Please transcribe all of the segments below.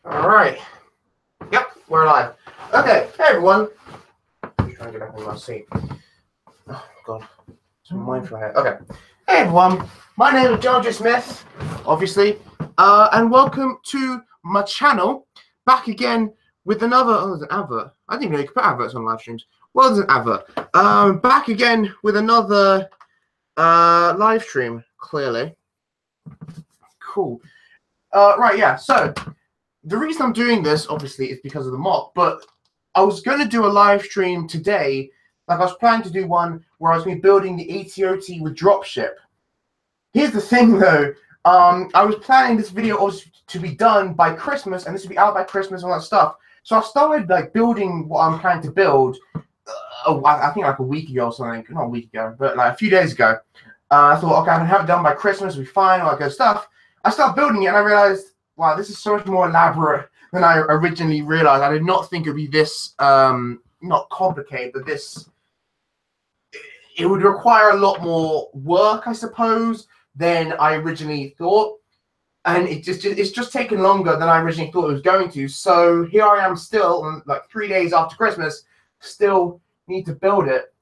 All right. Yep, we're live. Okay, hey everyone. I'm just trying to get back in my seat. Oh God, it's mindful here. Okay. Hey everyone, my name is GeneralJSmith, obviously, and welcome to my channel. Back again with another. Oh, there's an advert. I didn't even know you could put adverts on live streams. Well, there's an advert. Back again with another live stream. Clearly. Cool. Right. Yeah. So. The reason I'm doing this, obviously, is because of the MOC, but I was going to do a live stream today. Like, I was planning to do one where I was going to be building the ATOT with dropship. Here's the thing, though. I was planning this video to be done by Christmas, and this would be out by Christmas and all that stuff. So I started, like, building what I'm planning to build, I think, like, a week ago or something. Not a week ago, but, like, a few days ago. I thought, okay, I can have it done by Christmas. It'll be fine, all that good stuff. I started building it, and I realized, wow, this is so much more elaborate than I originally realized. I did not think it would be this, not complicated, but this, it would require a lot more work, I suppose, than I originally thought. And it's just taken longer than I originally thought it was going to. So here I am still, like 3 days after Christmas, still need to build it.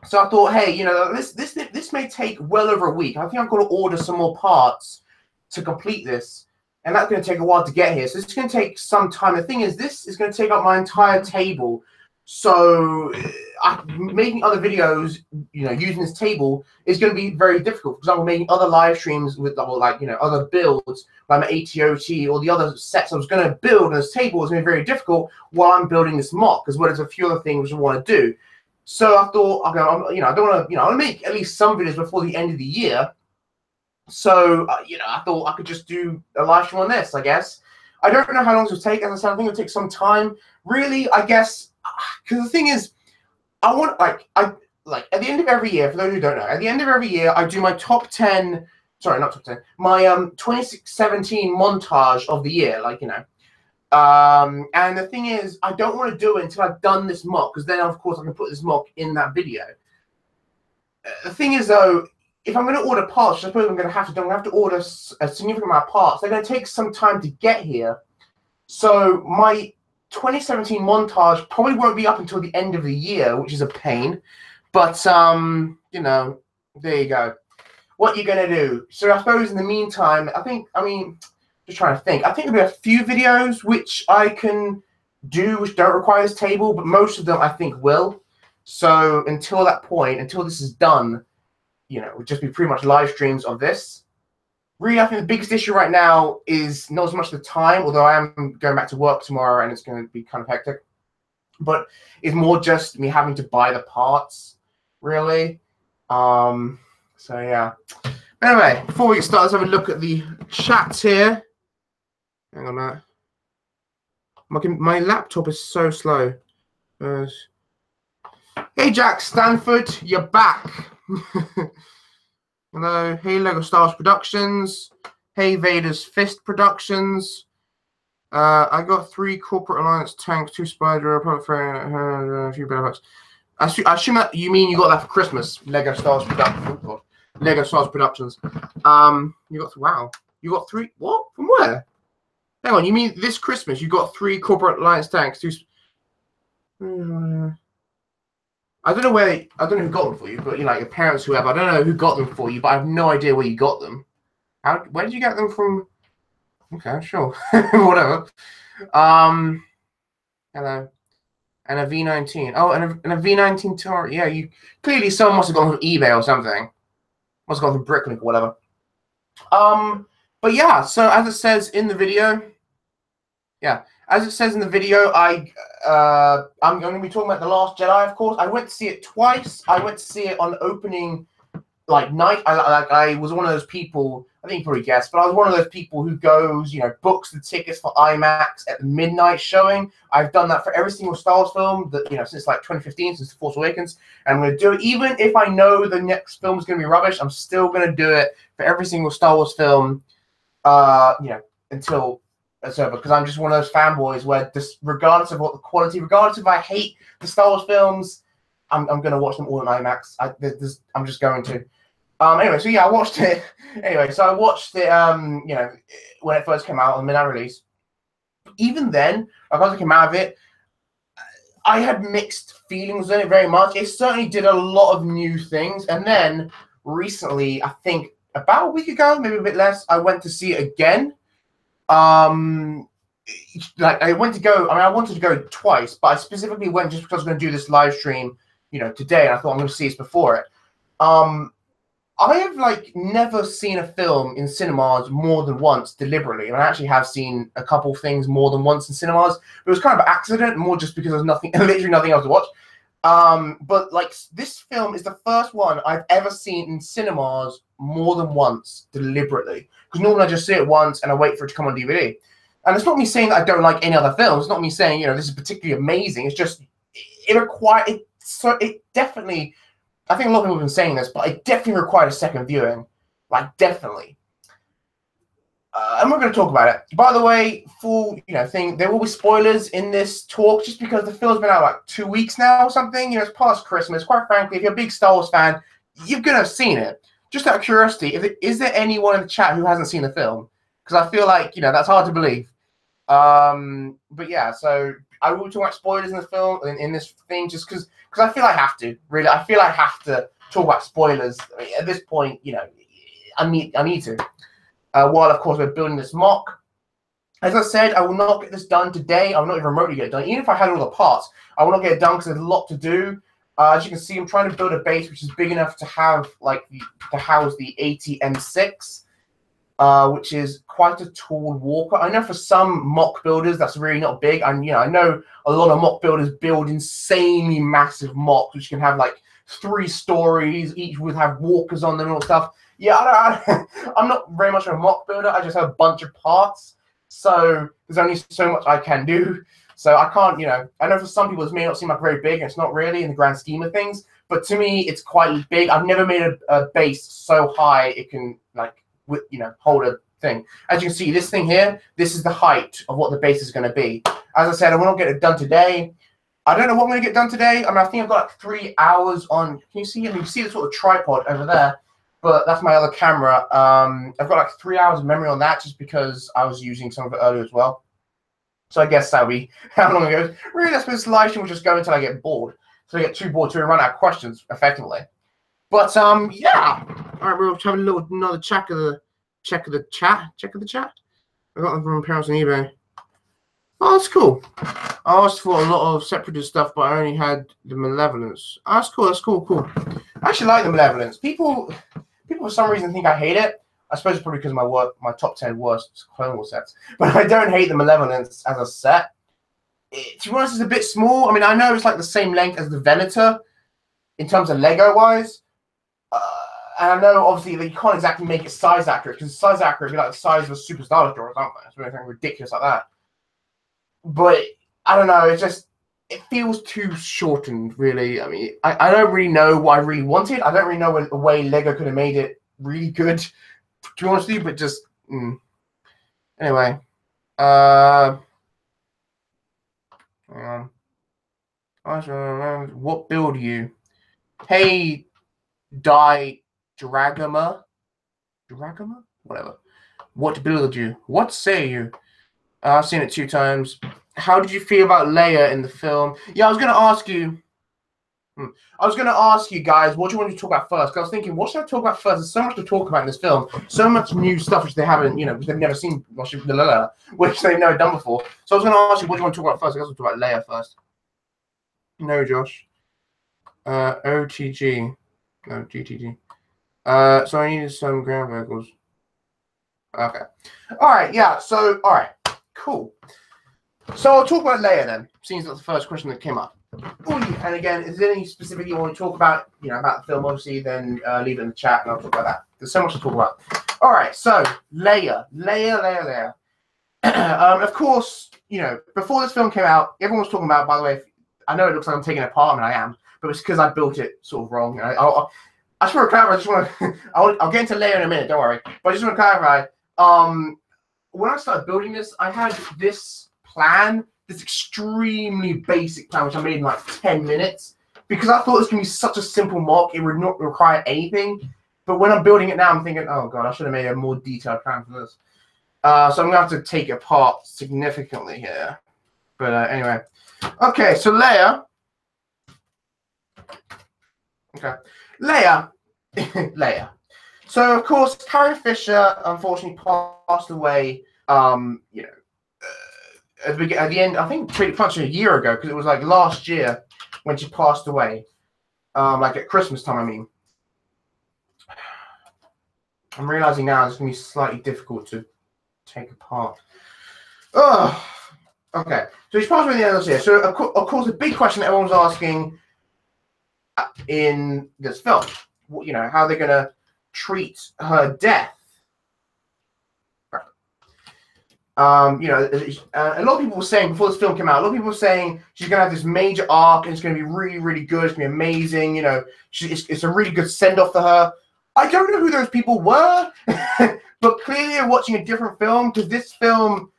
So I thought, hey, you know, this may take well over a week. I think I'm going to order some more parts to complete this. And that's going to take a while to get here. So it's going to take some time. The thing is, this is going to take up my entire table. So making other videos, you know, using this table is going to be very difficult. For example, making other live streams with, like, you know, other builds, like my ATOT or the other sets I was going to build on this table is going to be very difficult while I'm building this MOC, as well as a few other things I want to do. So I thought, okay, you know, I don't want to, you know, I want to make at least some videos before the end of the year. So, you know, I thought I could just do a live stream on this, I guess. I don't know how long this will take. As I said, I think it'll take some time. Really, I guess, because the thing is, I want, like, at the end of every year, for those who don't know, at the end of every year, I do my top 10, sorry, not top 10, my 2017 montage of the year, like, you know. And the thing is, I don't want to do it until I've done this MOC, because then, of course, I can put this MOC in that video. The thing is, though, if I'm going to order parts, I suppose I'm going to have to order a significant amount of parts. They're going to take some time to get here. So my 2017 montage probably won't be up until the end of the year, which is a pain. But, you know, there you go. What you're going to do. So I suppose in the meantime, just trying to think. I think there'll be a few videos which I can do which don't require this table, but most of them I think will. So until that point, until this is done, you know, it would just be pretty much live streams of this. Really, I think the biggest issue right now is not as much the time, although I am going back to work tomorrow and it's going to be kind of hectic. But it's more just me having to buy the parts, really. So, yeah. But anyway, before we get started, let's have a look at the chat here. Hang on a minute. My laptop is so slow. Hey, Jack Stanford, you're back. Hello. Hey, Lego Star Wars Productions. Hey, Vader's Fist Productions. I got 3 Corporate Alliance tanks, 2 Spider, a few better bucks. I assume that you mean you got that for Christmas. Lego Star Wars Productions. Oh, God. Lego Star Wars Productions. You got, wow. You got 3. What? From where? Hang on. You mean this Christmas you got 3 Corporate Alliance tanks, 2. I don't know who got them for you, but, you know, like your parents, whoever. I don't know who got them for you, but I have no idea where you got them. Where did you get them from? Okay, sure. Whatever. Hello. And a V19. Oh, and a V19 Tor. Yeah, you clearly someone must have gone from eBay or something. Must have gone from Bricklink or whatever. But yeah, so as it says in the video, as it says in the video, I'm going to be talking about The Last Jedi, of course. I went to see it twice. I went to see it on opening, like, night. I was one of those people, I think you probably guessed, but I was one of those people who goes, you know, books the tickets for IMAX at the midnight showing. I've done that for every single Star Wars film that, you know, since like 2015, since The Force Awakens. And I'm going to do it, even if I know the next film is going to be rubbish, I'm still going to do it for every single Star Wars film, you know, until it's over, because I'm just one of those fanboys where, just regardless of what the quality, regardless if I hate the Star Wars films, I'm going to watch them all in IMAX. I'm just going to. Anyway, so yeah, I watched it. Anyway, so I watched it, you know, when it first came out on midnight release. even then, like, once I came out of it, I had mixed feelings on it very much. It certainly did a lot of new things. And then recently, I think about a week ago, maybe a bit less, I went to see it again. Like, I wanted to go twice, but I specifically went just because I was going to do this live stream, today. And I thought I'm going to see this before it. I have like never seen a film in cinemas more than once deliberately. And I actually have seen a couple things more than once in cinemas. But it was kind of an accident, more just because there's literally nothing else to watch. But like, this film is the first one I've ever seen in cinemas more than once deliberately. Because normally I just see it once and I wait for it to come on DVD. And it's not me saying that I don't like any other films. It's not me saying, this is particularly amazing. It's just it definitely. I think a lot of people have been saying this, but it definitely required a second viewing. Like, definitely. And we're going to talk about it. By the way, full, thing, there will be spoilers in this talk, just because the film's been out like 2 weeks now or something. It's past Christmas. Quite frankly, if you're a big Star Wars fan, you're going to have seen it. Just out of curiosity, is there anyone in the chat who hasn't seen the film? Because I feel like, that's hard to believe. But yeah, so I will be talking about spoilers in the film, in this thing, just because I feel I have to, really. I feel I have to talk about spoilers. I mean, at this point, I need to. While, of course, we're building this MOC. As I said, I will not get this done today. I will not even remotely get it done. Even if I had all the parts, I will not get it done because there's a lot to do. As you can see, I'm trying to build a base which is big enough to have, like, to house the AT-M6. Which is quite a tall walker. I know for some MOC builders that's really not big. And I know a lot of MOC builders build insanely massive MOCs, which can have like 3 stories, each would have walkers on them and all stuff. Yeah, I'm not very much of a MOC builder. I just have a bunch of parts, so there's only so much I can do. So I can't, I know for some people this may not seem like very big, and it's not really in the grand scheme of things. But to me, it's quite big. I've never made a base so high it can hold a thing. As you can see, this thing here, this is the height of what the base is going to be. As I said, I will not get it done today. I don't know what I'm going to get done today. I mean, I think I've got like 3 hours on. Can you see it? I mean, you see the sort of tripod over there, but that's my other camera. I've got like 3 hours of memory on that just because I was using some of it earlier as well. So I guess that'll be how long it goes. Really, that's this live stream will just go until I get bored. So I get too bored to run out of questions effectively. But yeah. All right, we'll have another check of the chat. Check of the chat. I got them from Imperial on eBay. Oh, that's cool. I asked for a lot of separatist stuff, but I only had the Malevolence. Oh, that's cool. That's cool. I actually like the Malevolence. People for some reason think I hate it. I suppose it's probably because of my top 10 worst Clone Wars sets. But I don't hate the Malevolence as a set. To be honest, it's a bit small. I mean, I know it's like the same length as the Venator in terms of Lego-wise. And I know, obviously, that you can't exactly make it size accurate, because size accurate would be like the size of a Super Star Destroyer or something. It's anything ridiculous like that. But, I don't know, it feels too shortened, really. I mean, I don't really know what I really wanted. I don't really know a way Lego could have made it really good, to be honest with you, but just, Anyway. Hang on. What build are you? Hey, Dragama? Whatever. What build you? What say you? I've seen it 2 times. How did you feel about Leia in the film? Yeah, I was going to ask you. I was going to ask you guys, what do you want to talk about first? Because I was thinking, what should I talk about first? There's so much to talk about in this film. So much new stuff which they haven't, which they've never seen, which they've never done before. So I was going to ask you, what do you want to talk about first? I guess we'll talk about Leia first. No, Josh. OTG. No, GTG. So I needed some ground vehicles. Okay. All right, yeah. So, all right. Cool. So I'll talk about Leia then, seeing that's the first question that came up. And again, is there any specific you want to talk about, about the film, obviously, then leave it in the chat and I'll talk about that. There's so much to talk about. All right, so Leia. Of course, before this film came out, everyone was talking about, by the way, I know it looks like I'm taking it apart, and I am, but it's because I built it sort of wrong. I just want to clarify, I'll get into Leia in a minute, don't worry. But I just want to clarify, when I started building this, I had this plan, this extremely basic plan, which I made in like 10 minutes, because I thought it was going to be such a simple MOC, it would not require anything. But when I'm building it now, I'm thinking, oh god, I should have made a more detailed plan for this. So I'm going to have to take it apart significantly here. But anyway. Okay, so Leia. Okay. Leia. Leia. So, of course, Carrie Fisher unfortunately passed away, you know, at the end, I think pretty much a year ago, because it was like last year when she passed away. Like at Christmas time, I mean. I'm realizing now it's going to be slightly difficult to take apart. Oh, okay. So she's passed away at the end of this year. So, of course, the big question everyone's asking in this film, you know, how they're going to treat her death. You know, a lot of people were saying before this film came out, a lot of people were saying she's going to have this major arc and it's going to be really, really good. It's going to be amazing. You know, it's a really good send-off for her. I don't know who those people were, but clearly they're watching a different film because this film,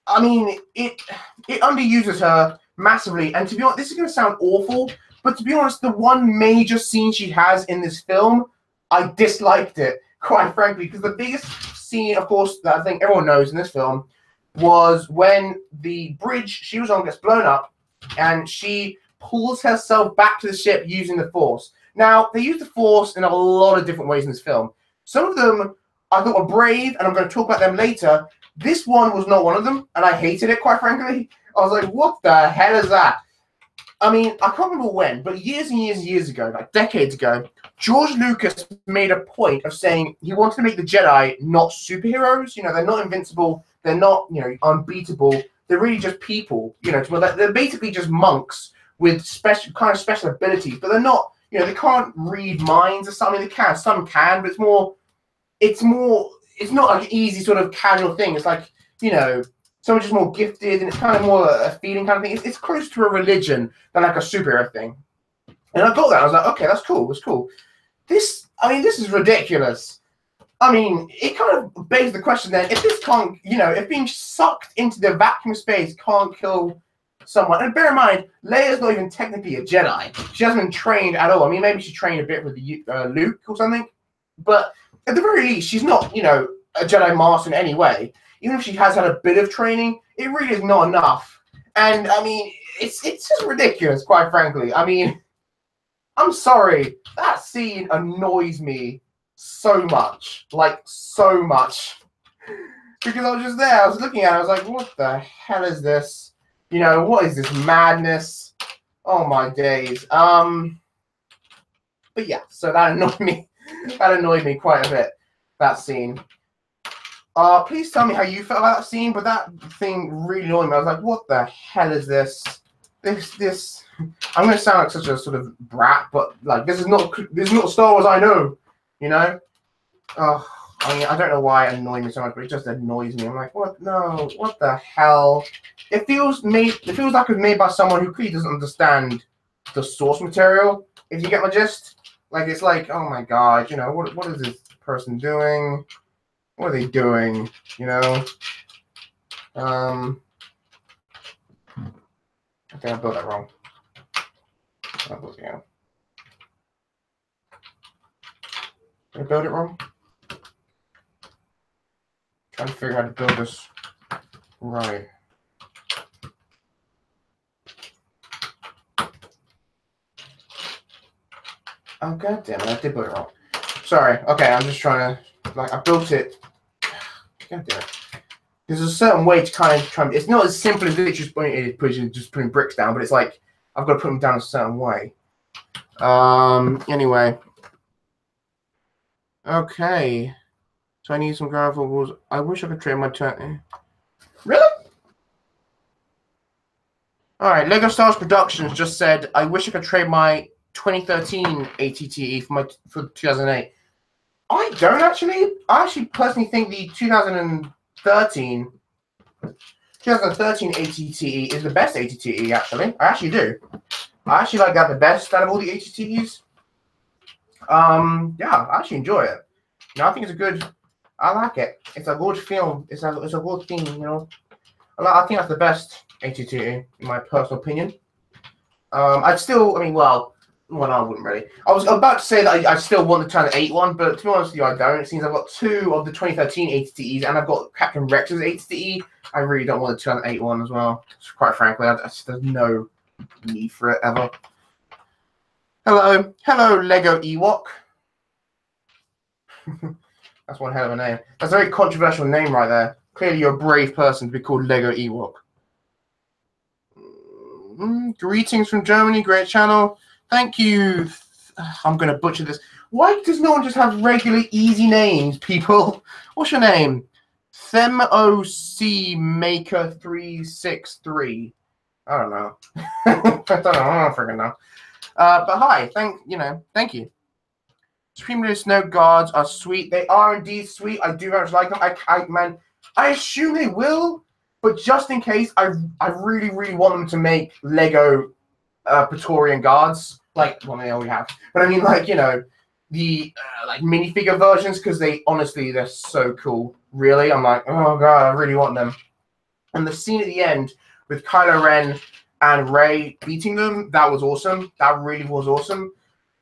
I mean, it underuses her massively. And to be honest, this is going to sound awful, but to be honest, the one major scene she has in this film, I disliked it, quite frankly, because the biggest scene, of course, that I think everyone knows in this film was when the bridge she was on gets blown up and she pulls herself back to the ship using the Force. Now, they use the Force in a lot of different ways in this film. Some of them I thought were brave, and I'm going to talk about them later. This one was not one of them, and I hated it, quite frankly. I was like, what the hell is that? I mean, I can't remember when, but years and years and years ago, like decades ago, George Lucas made a point of saying he wanted to make the Jedi not superheroes. You know, they're not invincible. They're not, you know, unbeatable. They're really just people. You know, they're basically just monks with special abilities, but they're not. You know, they can't read minds or something. They can. Some can, but it's not like an easy sort of casual thing. It's like, you know, someone just more gifted, and it's kind of more a feeling kind of thing. It's close to a religion than like a superhero thing. And I got that. I was like, okay, that's cool. That's cool. This is ridiculous. I mean, it kind of begs the question then, if this can't, you know, if being sucked into the vacuum space can't kill someone, and bear in mind, Leia's not even technically a Jedi. She hasn't been trained at all. I mean, maybe she trained a bit with Luke or something, but at the very least, she's not, you know, a Jedi master in any way. Even if she has had a bit of training, it really is not enough. And I mean, it's just ridiculous, quite frankly. I mean, I'm sorry, that scene annoys me so much, like so much, because I was just there. I was looking at it. I was like, what the hell is this? You know, what is this madness? Oh my days. But yeah, so that annoyed me. That annoyed me quite a bit, that scene. Please tell me how you felt about that scene, but that thing really annoyed me. I was like, what the hell is this? This I'm gonna sound like such a sort of brat, but like this is not Star Wars I know, you know? I mean, I don't know why it annoyed me so much, but it just annoys me. I'm like, what? No, what the hell? It feels like it was made by someone who clearly doesn't understand the source material. If you get my gist, like it's like, oh my god, you know, what is this person doing? What are they doing? You know? I think I built that wrong. Yeah. Did I build it wrong? Trying to figure out how to build this right. Oh god damn it! I did build it wrong. Sorry. Okay, I'm just trying to I built it. God damn it. There's a certain way to kind of try. It's not as simple as literally just putting bricks down, but it's like I've got to put them down a certain way. Anyway. Okay. So I need some gravel walls. I wish I could trade my turn. Really? All right. Lego Star Wars Productions just said I wish I could trade my 2013 ATTE for 2008. I don't actually. I actually personally think the 2013 ATTE is the best ATTE. Actually, I actually do. I actually like that the best out of all the ATTEs. Yeah, I actually enjoy it. You know, I think it's a good. I like it. It's a good film. It's a good thing. You know, I think that's the best ATTE in my personal opinion. I mean, well, Well, no, I wouldn't really. I was about to say that I still want the Channel 8 one, but to be honest with you, I don't. It seems I've got 2 of the 2013 ATTEs, and I've got Captain Rex's ATTE. I really don't want the Channel 8 one as well. Quite frankly, there's no need for it ever. Hello. Hello, Lego Ewok. That's one hell of a name. That's a very controversial name right there. Clearly, you're a brave person to be called Lego Ewok. Greetings from Germany. Great channel. Thank you. I'm going to butcher this. Why does no one just have regular, easy names, people? What's your name? MOC Maker 363. I don't know. I don't freaking know. But hi. Thank you. Supreme Leader Snow Guards are sweet. They are indeed sweet. I do very much like them. I assume they will, but just in case, I really, really want them to make Lego Praetorian Guards. Like, well, they already have. But I mean, like, the like minifigure versions, because they're so cool. Really, I'm like, oh god, I really want them. And the scene at the end with Kylo Ren and Rey beating them, that was awesome. That really was awesome.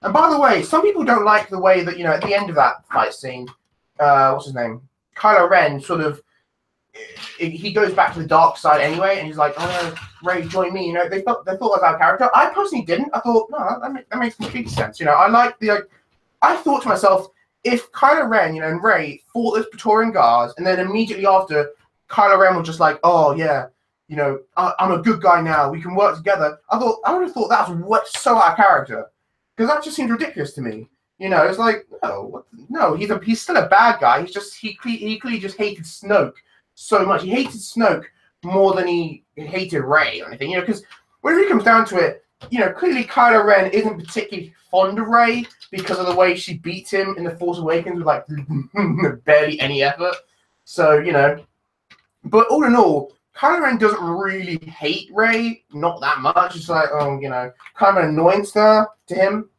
And by the way, some people don't like the way that, at the end of that fight scene, what's his name? Kylo Ren sort of, he goes back to the dark side anyway, and he's like, oh, Rey, join me. They thought that was our character. I personally didn't. I thought, no, that makes complete sense. I like I thought to myself, if Kylo Ren, and Rey fought those Praetorian Guards, and then immediately after, Kylo Ren was just like, oh, yeah, I'm a good guy now. We can work together. I would have thought that was so out of character. Because that just seems ridiculous to me. It's like, no, he's still a bad guy. He clearly just hated Snoke so much. He hated Snoke more than he hated Rey or anything. Because when it comes down to it, clearly Kylo Ren isn't particularly fond of Rey because of the way she beats him in The Force Awakens with like barely any effort. So, but all in all, Kylo Ren doesn't really hate Rey, not that much. It's like, kind of an annoyance there to him.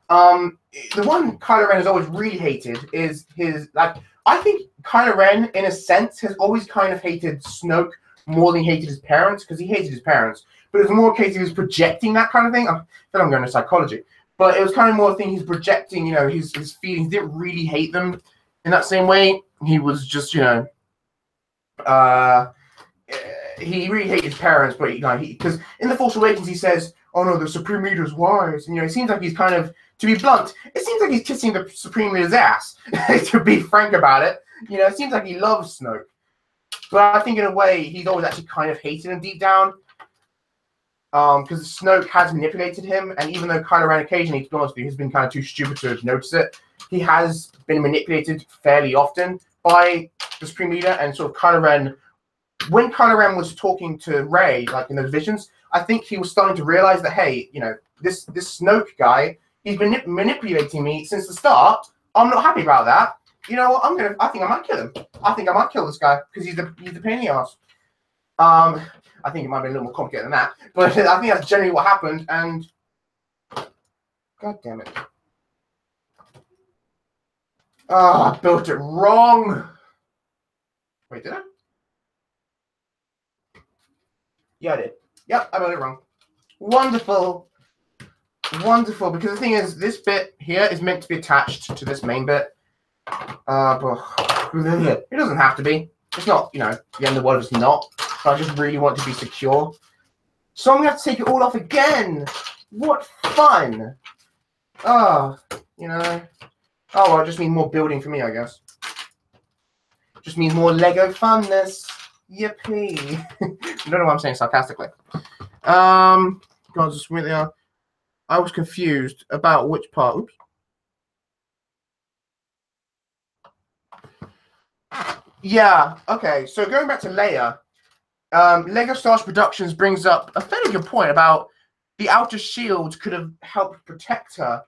The one Kylo Ren has always really hated is his, I think Kylo Ren, in a sense, has always kind of hated Snoke more than he hated his parents, because he hated his parents. But it was more a case of he was projecting that kind of thing. I'm going to psychology. But it was kind of more a thing he's projecting, his feelings. He didn't really hate them in that same way. He was just, he really hated his parents, but because in The Force Awakens he says, "Oh no, the Supreme Leader is wise," and it seems like he's kind of, to be blunt, it seems like he's kissing the Supreme Leader's ass. To be frank about it, it seems like he loves Snoke, but I think in a way he's always actually kind of hated him deep down, because Snoke has manipulated him, and even though Kylo Ren occasionally, to be honest with you, has been kind of too stupid to notice it, he has been manipulated fairly often by the Supreme Leader, and sort of Kylo Ren. When Kylo Ren was talking to Rey, like in those visions, I think he was starting to realize that, hey, this Snoke guy, he's been manipulating me since the start. I'm not happy about that. You know what? I think I might kill him. I think I might kill this guy because he's the pain in the ass. I think it might be a little more complicated than that, but I think that's generally what happened. And god damn it! I built it wrong. Wait, did I? Yeah, I did. Yep, I built it wrong. Wonderful. Wonderful, because the thing is, this bit here is meant to be attached to this main bit. But it doesn't have to be. It's not, the end of the world, it's not. But I just really want to be secure. So I'm going to have to take it all off again. What fun. Oh, Oh, well, it just means more building for me, I guess. Just means more Lego funness. Yippee. I don't know what I'm saying sarcastically. God, just went there. I was confused about which part. Oops. Yeah, okay. So going back to Leia, Lego Star Wars Productions brings up a fairly good point about the outer shield could have helped protect her.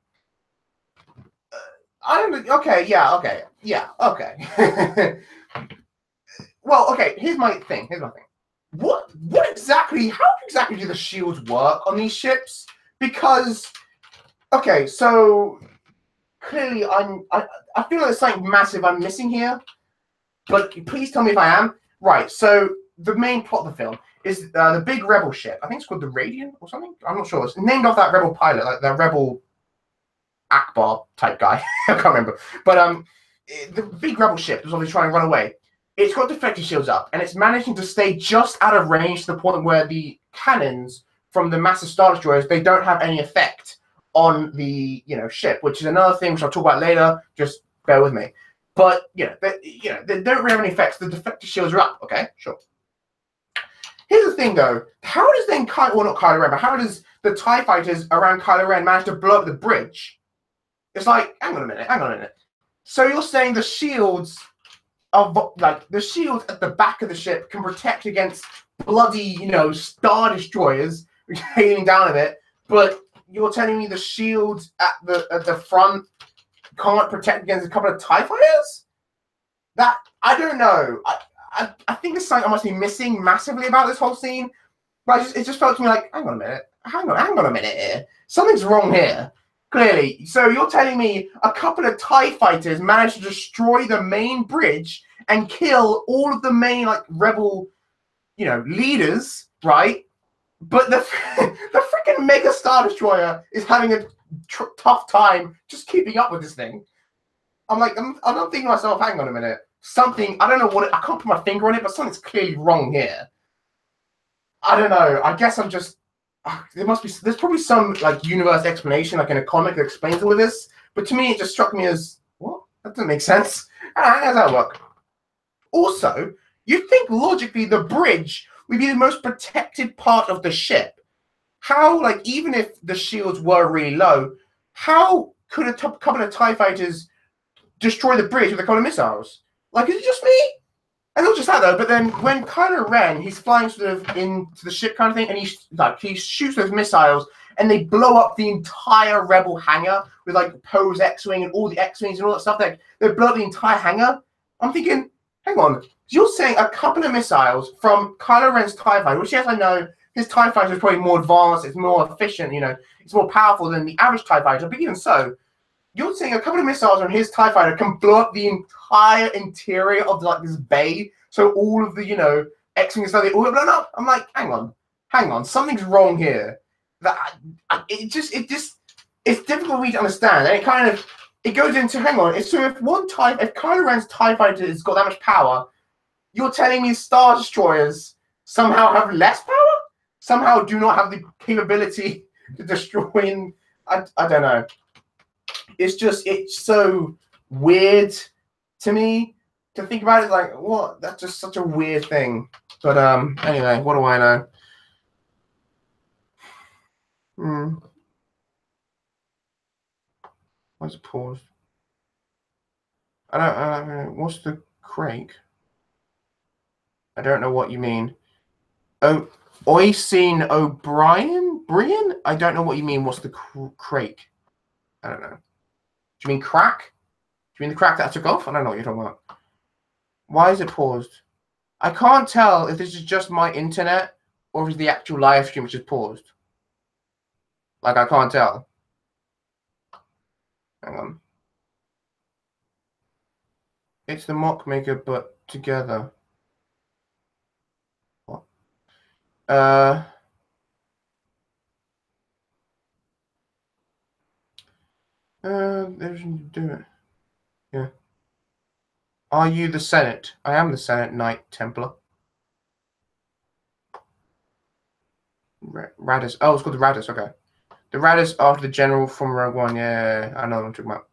I don't. Okay. Yeah. Okay. Yeah. Okay. Well, okay. Here's my thing. What exactly? How exactly do the shields work on these ships? Because, okay, so clearly I feel like there's something massive I'm missing here. But please tell me if I am. Right. So the main plot of the film is the big rebel ship. I think it's called the Radiant or something. I'm not sure. It's named off that rebel pilot, like that rebel Akbar type guy. I can't remember. But the big rebel ship was obviously trying to run away. It's got deflector shields up, and it's managing to stay just out of range to the point where the cannons from the massive Star Destroyers, they don't have any effect on the ship, which is another thing which I'll talk about later. Just bear with me. But they don't really have any effects. The deflector shields are up. Okay, sure. Here's the thing, though. How does then not Kylo Ren, but how does the TIE fighters around Kylo Ren manage to blow up the bridge? It's like, hang on a minute. So you're saying the shields the shields at the back of the ship can protect against bloody, Star Destroyers hailing down at it, but you're telling me the shields at the front can't protect against a couple of TIE fighters? That, I don't know. I think there's something I must be missing massively about this whole scene. But it just felt to me like, hang on a minute here. Something's wrong here. Clearly. So you're telling me a couple of TIE fighters managed to destroy the main bridge and kill all of the main rebel, leaders, right? But the freaking Mega Star Destroyer is having a tough time just keeping up with this thing. I'm thinking to myself, hang on a minute. Something, I don't know what I can't put my finger on it, but something's clearly wrong here. I don't know. I guess I'm just there's probably some universe explanation, in a comic that explains all of this. But to me, it just struck me as, what? That doesn't make sense. How does that work? Also, you'd think logically the bridge would be the most protected part of the ship. How, even if the shields were really low, how could a couple of TIE fighters destroy the bridge with a couple of missiles? Is it just me? And not just that, though, but then when Kylo Ren, he's flying sort of into the ship kind of thing, and he shoots those missiles, and they blow up the entire Rebel hangar with, Poe's X-Wing and all the X-Wings and all that stuff. They blow up the entire hangar. I'm thinking, hang on. You're saying a couple of missiles from Kylo Ren's TIE Fighter, which, yes, I know, his TIE Fighter is probably more advanced, it's more efficient, it's more powerful than the average TIE Fighter, but even so, you're saying a couple of missiles on his TIE Fighter can blow up the entire interior of this bay, so all of the X-wings and stuff, they all get blown up. I'm like, hang on, something's wrong here. It's difficult for me to understand, and it goes into, hang on. So if Kylo Ren's TIE Fighter has got that much power, you're telling me Star Destroyers somehow have less power? Somehow do not have the capability to destroy? I don't know. It's so weird to me to think about it. What? That's just such a weird thing. But anyway, what do I know? Why is it paused? I don't. What's the crake? I don't know what you mean. Oh, Oisin O'Brien? Brian? I don't know what you mean. What's the crake? I don't know. Do you mean crack? Do you mean the crack that I took off? I don't know what you're talking about. Why is it paused? I can't tell if this is just my internet or if it's the actual live stream which is paused. I can't tell. Hang on. It's the MOC maker, but together. What? There's nothing to do it. Yeah. Are you the Senate? I am the Senate Knight Templar. Radis. Oh, it's called the Radis. Okay. The Radis after the general from Rogue One. Yeah, I know what I'm talking about.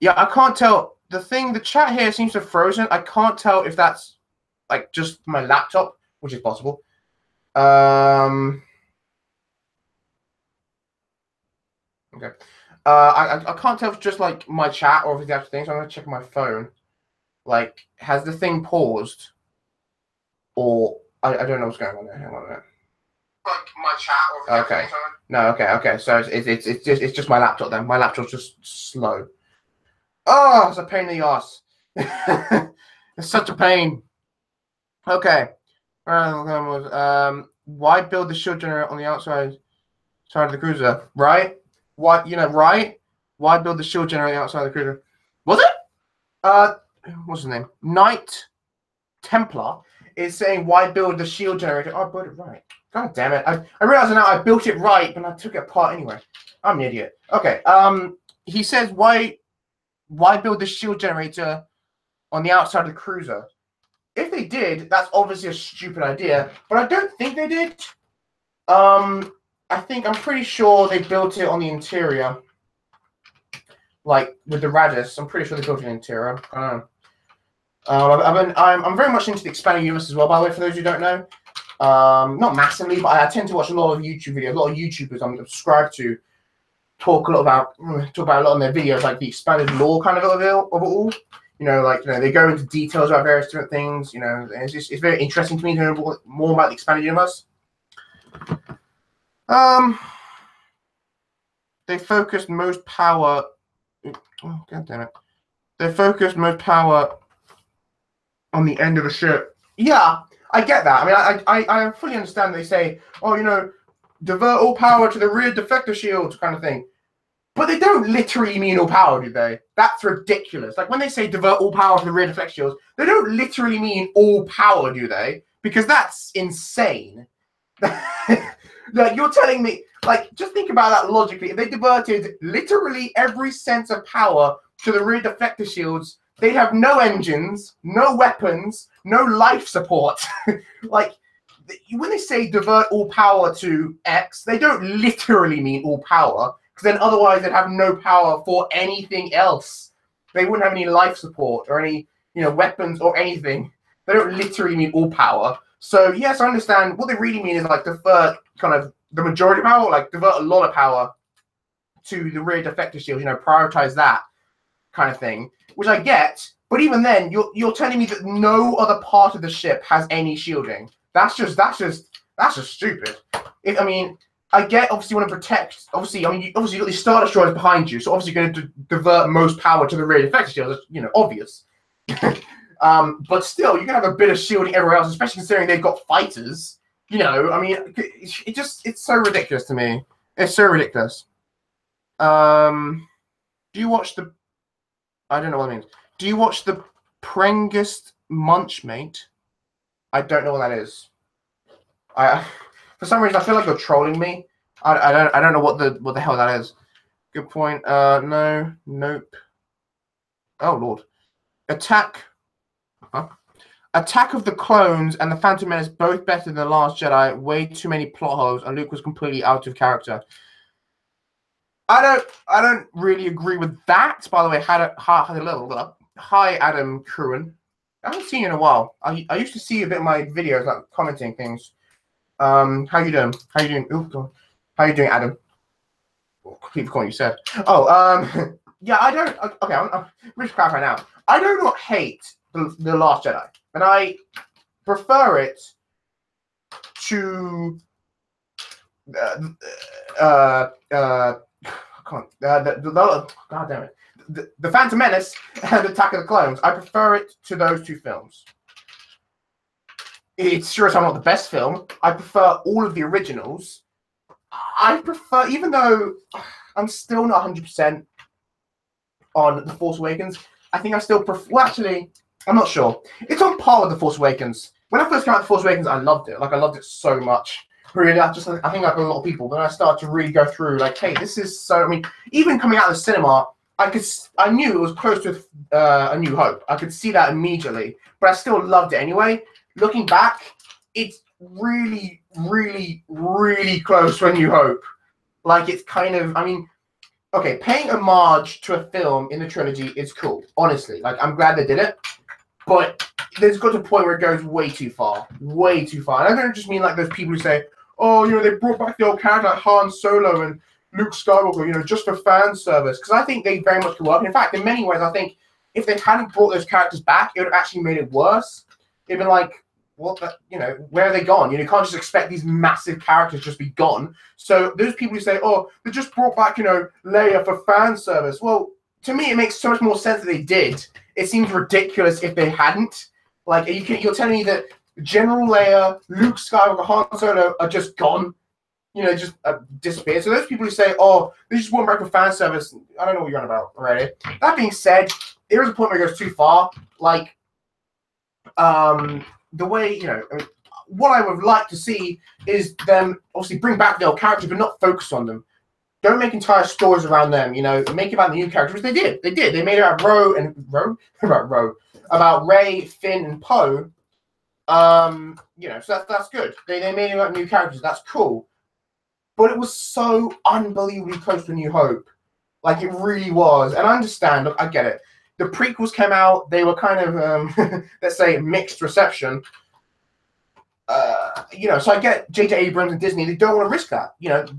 Yeah, I can't tell. The chat here seems to have frozen. I can't tell if that's just my laptop, which is possible. Okay. I can't tell if it's just my chat or if it's the actual thing, so I'm gonna check my phone. Has the thing paused? Or I don't know what's going on there. Hang on a minute. My chat or if it's the actual thing, no, okay. So it's just my laptop then. My laptop's just slow. Oh, it's a pain in the ass. It's such a pain. Okay. Why build the shield generator on the outside side of the cruiser? Right? Why, right? Why build the shield generator outside the cruiser? Was it? What's his name? Knight Templar. is saying, why build the shield generator? Oh, I built it right. God damn it. I realize now I built it right, but I took it apart anyway. I'm an idiot. Okay. He says, why build the shield generator on the outside of the cruiser? If they did, that's obviously a stupid idea, but I don't think they did. I'm pretty sure they built it on the interior. Like with the radius, I'm pretty sure they built it in the interior. I don't know. I'm very much into the expanded universe as well, by the way, for those who don't know. Not massively, but I tend to watch a lot of YouTube videos. A lot of YouTubers I'm subscribed to talk about a lot on their videos, like the expanded lore kind of it all. You know, like, you know, they go into details about various different things. You know, it's very interesting to me to know more about the expanded universe. They focused most power. Oh, God damn it! They focused most power on the end of the ship. Yeah, I get that. I mean, I fully understand. They say, oh, you know, divert all power to the rear deflector shields, kind of thing. But they don't literally mean all power, do they? That's ridiculous. Like, when they say divert all power to the rear deflector shields, they don't literally mean all power, do they? Because that's insane. Like, you're telling me, like, just think about that logically. If they diverted literally every sense of power to the rear deflector shields, they'd have no engines, no weapons, no life support. Like, when they say divert all power to X, they don't literally mean all power, because then otherwise they'd have no power for anything else. They wouldn't have any life support or any, you know, weapons or anything. They don't literally mean all power. So yes, I understand. What they really mean is like divert kind of the majority of power, like divert a lot of power to the rear deflector shield. You know, prioritize that kind of thing, which I get. But even then, you're telling me that no other part of the ship has any shielding. That's just stupid. I mean, I get obviously you want to protect. Obviously, I mean, you got these Star Destroyers behind you, so obviously you're going to divert most power to the rear deflector shield. That's, you know, obvious. But still, you're gonna have a bit of shielding everywhere else, especially considering they've got fighters. You know, I mean, it's so ridiculous to me. It's so ridiculous. Do you watch the? I don't know what that means. Do you watch the Prengist Munchmate? I don't know what that is. For some reason I feel like you're trolling me. I don't know what the hell that is. Good point. No, nope. Oh Lord. Attack of the Clones and the Phantom Menace both better than The Last Jedi. Way too many plot holes, and Luke was completely out of character. I don't really agree with that. By the way, hi Adam Curran. I haven't seen you in a while. I used to see a bit of my videos, like commenting things. How you doing? How you doing? Ooh, God. How you doing, Adam? Oh, completely forgot what you said. Oh, yeah, I don't. Okay, I'm just clarifying now. I do not hate the Last Jedi, and I prefer it to God damn it, the Phantom Menace and Attack of the Clones. I prefer it to those two films. It's sure as I'm not the best film. I prefer all of the originals. I prefer, even though I'm still not 100% on The Force Awakens, I think I still prefer. Well, actually, I'm not sure. It's on par with The Force Awakens. When I first came out with The Force Awakens, I loved it. Like, I loved it so much. Really, I think like a lot of people. When I started to really go through, like, hey, this is so. I mean, even coming out of the cinema, I knew it was close to A New Hope. I could see that immediately, but I still loved it anyway. Looking back, it's really, really, really close to A New Hope. Like, it's kind of. I mean, okay, paying homage to a film in the trilogy is cool. Honestly, like, I'm glad they did it, but there's got to a point where it goes way too far. Way too far. And I don't just mean like those people who say, oh, you know, they brought back the old character like Han Solo and Luke Skywalker, you know, just for fan service. Because I think they very much could work. In fact, in many ways, I think if they hadn't brought those characters back, it would have actually made it worse. It'd been like, what, you know, where are they gone? You know, you can't just expect these massive characters to just be gone. So those people who say, oh, they just brought back, you know, Leia for fan service. Well, to me, it makes so much more sense that they did. It seems ridiculous if they hadn't. Like, you're telling me that General Leia, Luke Skywalker, Han Solo are just gone, you know, just disappeared. So those people who say, oh, they just want back for fan service, I don't know what you're on about already. That being said, there is a point where it goes too far. Like, the way, what I would like to see is them obviously bring back the old characters, but not focus on them. Don't make entire stories around them, make it about the new characters, which they did. They did. They made it about Rey, Finn, and Poe. So that's good. They made it about new characters. That's cool. But it was so unbelievably close to New Hope. Like, it really was. And I understand. Look, I get it. The prequels came out. They were kind of, let's say, mixed reception. So I get J.J. Abrams and Disney. They don't want to risk that.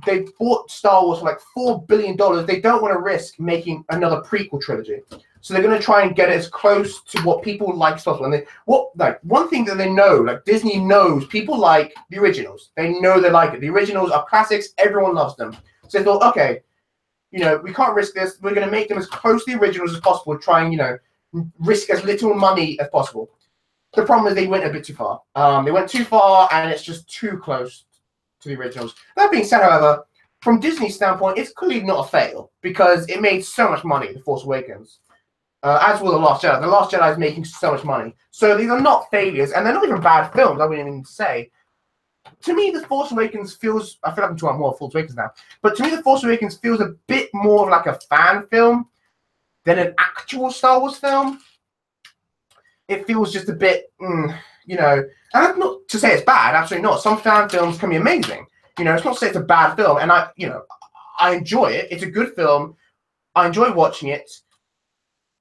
They bought Star Wars for like $4 billion. They don't want to risk making another prequel trilogy. So they're going to try and get it as close to what people like as possible. And one thing that they know, like Disney knows, people like the originals. They know they like it. The originals are classics. Everyone loves them. So they thought, okay, we can't risk this. We're going to make them as close to the originals as possible, try and, risk as little money as possible. The problem is they went a bit too far. They went too far, and it's just too close to the originals. That being said, however, from Disney's standpoint, it's clearly not a fail because it made so much money, The Force Awakens. As will The Last Jedi. The Last Jedi is making so much money. So these are not failures, and they're not even bad films, I wouldn't even say. To me, The Force Awakens feels... I feel like I'm talking more Force Awakens now. But to me, The Force Awakens feels a bit more like a fan film than an actual Star Wars film. It feels just a bit, and I'm not to say it's bad, absolutely not. Some fan films can be amazing. It's not to say it's a bad film, and I enjoy it. It's a good film. I enjoy watching it.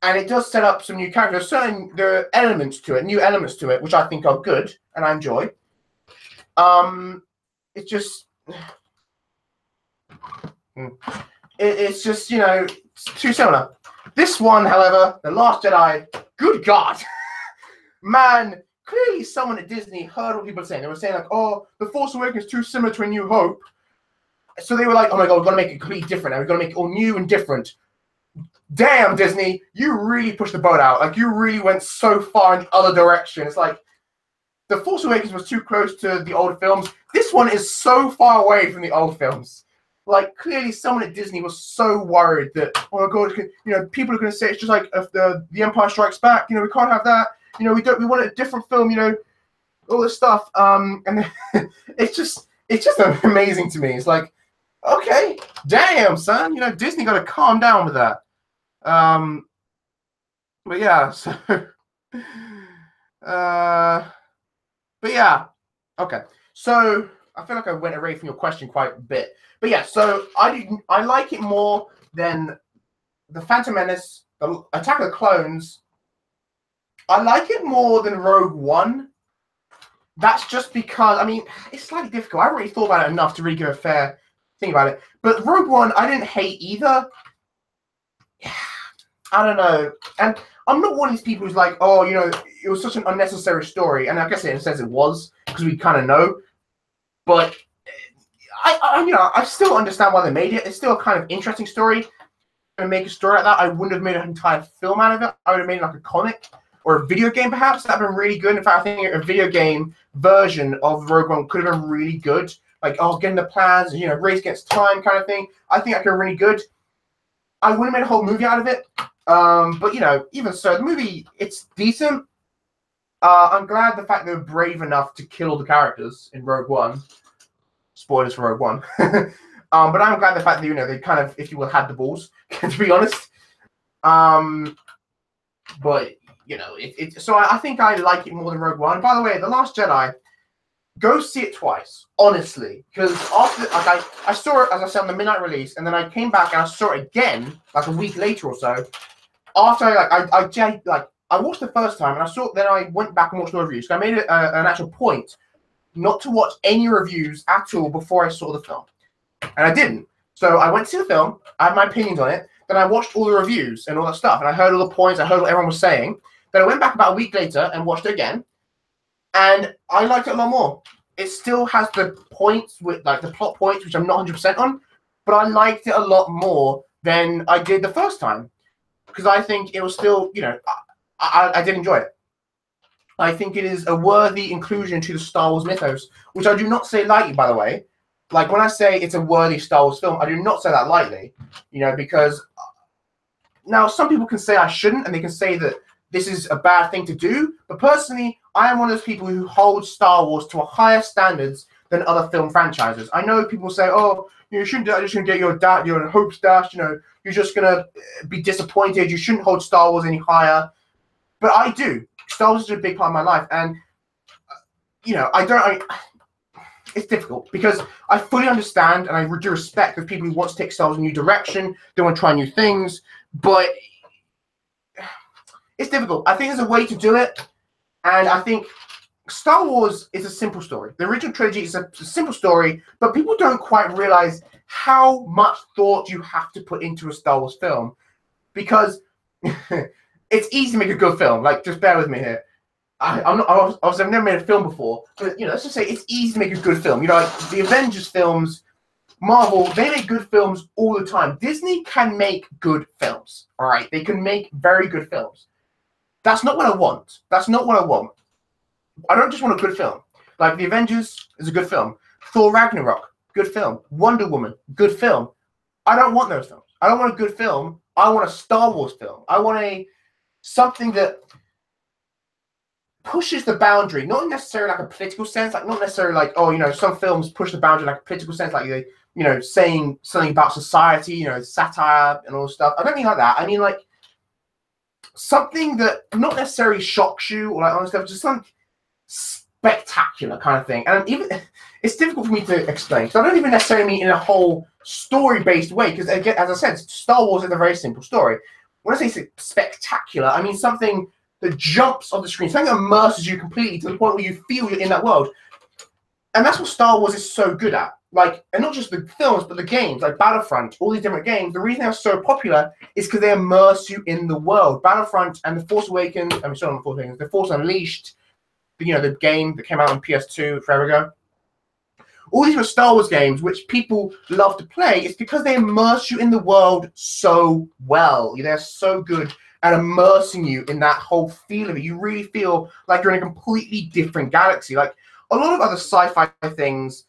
And it does set up some new characters. There are elements to it, new elements to it, which I think are good and I enjoy. It's just, it's just, it's too similar. This one, however, The Last Jedi, good God, man, clearly someone at Disney heard what people were saying. They were saying like, oh, The Force Awakens is too similar to A New Hope. So they were like, oh my God, we're going to make it completely different. We're going to make it all new and different. Damn, Disney, you really pushed the boat out. Like, you really went so far in the other direction. It's like, The Force Awakens was too close to the old films. This one is so far away from the old films. Like, clearly someone at Disney was so worried that, oh my God, people are going to say it's just like if the Empire Strikes Back. We can't have that. We want a different film. All this stuff. And it's just amazing to me. It's like, okay, damn, son. Disney got to calm down with that. But yeah, so, but yeah, okay. So I feel like I went away from your question quite a bit. But yeah, so I like it more than The Phantom Menace, the Attack of the Clones. I like it more than Rogue One. That's just because, it's slightly difficult. I haven't really thought about it enough to really give a fair thing about it. But Rogue One, I didn't hate either. I don't know. And I'm not one of these people who's like, oh, it was such an unnecessary story. And I guess in a sense it was, because we kind of know. But I still understand why they made it. It's still a kind of interesting story. To make a story like that, I wouldn't have made an entire film out of it. I would have made like a comic or a video game, perhaps. That'd been really good. In fact, I think a video game version of Rogue One could have been really good. Like, getting the plans, race against time kind of thing. I think that could have been really good. I wouldn't have made a whole movie out of it. But, even so, the movie, it's decent. I'm glad the fact they were brave enough to kill all the characters in Rogue One. Spoilers for Rogue One. But I'm glad the fact that, they kind of, if you will, had the balls, to be honest. But, so I think I like it more than Rogue One. By the way, The Last Jedi, go see it twice, honestly. Because after, I saw it, as I said, on the midnight release, and then I came back and I saw it again, like a week later or so. After I watched the first time, and then I went back and watched the reviews. So I made it an actual point not to watch any reviews at all before I saw the film. And I didn't. So I went to see the film, I had my opinions on it, then I watched all the reviews and all that stuff, and I heard all the points, I heard what everyone was saying. Then I went back about a week later and watched it again, and I liked it a lot more. It still has the points, with like the plot points, which I'm not 100% on, but I liked it a lot more than I did the first time. Because I think it was still, I did enjoy it. I think it is a worthy inclusion to the Star Wars mythos, which I do not say lightly, by the way. Like, when I say it's a worthy Star Wars film, I do not say that lightly, because now some people can say I shouldn't, and they can say that this is a bad thing to do, but personally, I am one of those people who hold Star Wars to a higher standards than other film franchises. I know people say, "Oh, you shouldn't do that. You're just gonna get your hopes dashed. You know, you're just gonna be disappointed. You shouldn't hold Star Wars any higher." But I do. Star Wars is a big part of my life, and you know, it's difficult because I fully understand and I do respect the people who want to take Star Wars in a new direction. They want to try new things, but it's difficult. I think there's a way to do it, and I think Star Wars is a simple story. The original trilogy is a simple story, but people don't quite realize how much thought you have to put into a Star Wars film, because it's easy to make a good film. Like, just bear with me here. Obviously, I've never made a film before, but you know, let's just say it's easy to make a good film. You know, like the Avengers films, Marvel, they make good films all the time. Disney can make good films. All right, they can make very good films. That's not what I want. That's not what I want. I don't just want a good film. Like the Avengers is a good film. Thor Ragnarok, good film. Wonder Woman, good film. I don't want those films. I don't want a good film. I want a Star Wars film. I want something that pushes the boundary, not necessarily like a political sense, like not necessarily like, oh, you know, some films push the boundary like a political sense, like they, you know, saying something about society, you know, satire and all this stuff. I don't mean like that. I mean like something that not necessarily shocks you or like all this stuff, just something spectacular kind of thing. And even it's difficult for me to explain because I don't even necessarily mean in a whole story-based way, because again, as I said, Star Wars is a very simple story. When I say spectacular, I mean something that jumps on the screen, something that immerses you completely to the point where you feel you're in that world. And that's what Star Wars is so good at. Like, and not just the films, but the games, like Battlefront, all these different games. The reason they're so popular is because they immerse you in the world. Battlefront and The Force Awakens, I mean, sorry, not The Force Awakens, The Force Unleashed, you know, the game that came out on PS2 forever ago. All these were Star Wars games, which people love to play. It's because they immerse you in the world so well. They're so good at immersing you in that whole feel of it. You really feel like you're in a completely different galaxy. Like a lot of other sci-fi things,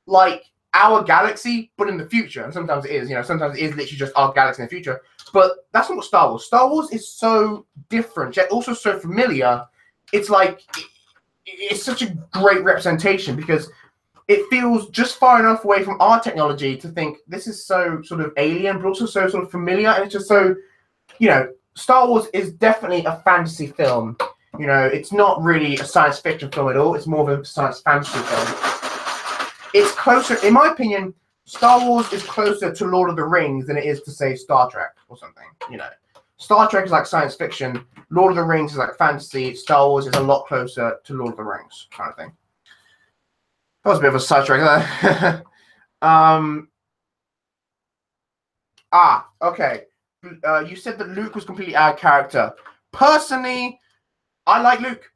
like our galaxy, but in the future. And sometimes it is, you know, sometimes it is literally just our galaxy in the future. But that's not what Star Wars. Star Wars is so different, yet also so familiar. It's like, it's such a great representation because it feels just far enough away from our technology to think this is so sort of alien, but also so sort of familiar. And it's just so, you know, Star Wars is definitely a fantasy film. You know, it's not really a science fiction film at all. It's more of a science fantasy film. It's closer, in my opinion, Star Wars is closer to Lord of the Rings than it is to, say, Star Trek or something. You know, Star Trek is like science fiction. Lord of the Rings is like fantasy. Star Wars is a lot closer to Lord of the Rings kind of thing. That was a bit of a sidetrack there. Okay. You said that Luke was completely out of character. Personally, I like Luke.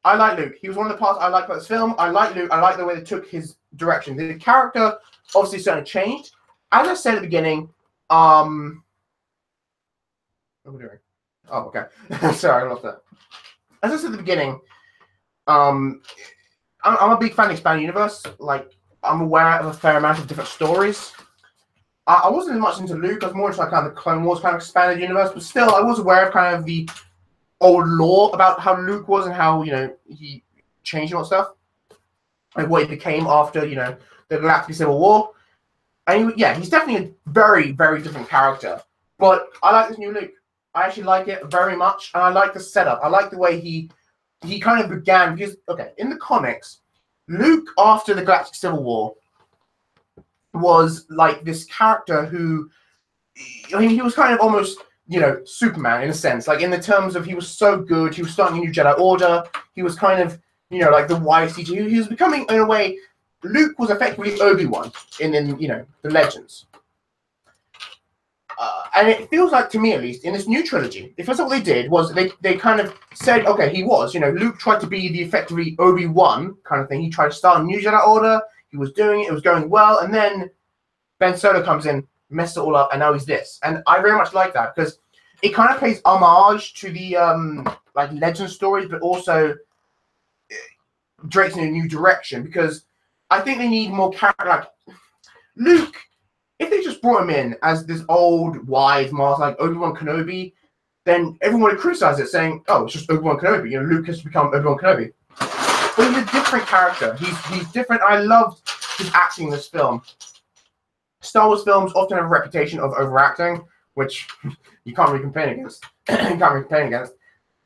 I like Luke. He was one of the parts I liked about this film. I like Luke. I like the way they took his direction. The character obviously certainly changed. As I said at the beginning, what are we doing? Oh, okay. Sorry, I lost that. As I said at the beginning, I'm a big fan of the expanded universe. Like, I'm aware of a fair amount of different stories. I wasn't as much into Luke. I was more into like kind of the Clone Wars kind of expanded universe, but still, I was aware of kind of the old lore about how Luke was and how, you know, he changed and all that stuff, like what he became after, you know, the Galactic Civil War. And yeah, he's definitely a very, very different character. But I like this new Luke. I actually like it very much, and I like the setup. I like the way he kind of began, because okay, in the comics, Luke after the Galactic Civil War was like this character who, I mean, he was kind of almost, you know, Superman in a sense, like in the terms of he was so good, he was starting a new Jedi Order, he was kind of, you know, like the wise teacher, he was becoming, in a way, Luke was effectively Obi-Wan in you know, the Legends. And it feels like, to me at least, in this new trilogy, it feels like what they did was they kind of said, okay, he was, you know, Luke tried to be the effectively Obi-Wan kind of thing. He tried to start a new Jedi Order. He was doing it. It was going well. And then Ben Solo comes in, messed it all up, and now he's this. And I very much like that because it kind of pays homage to the like legend stories, but also directs in a new direction, because I think they need more character. Like Luke, if they just brought him in as this old wise master like Obi-Wan Kenobi, then everyone would criticize it, saying, "Oh, it's just Obi-Wan Kenobi. You know, Luke has become Obi-Wan Kenobi." But he's a different character. He's different. I loved his acting in this film. Star Wars films often have a reputation of overacting, which you can't really complain against.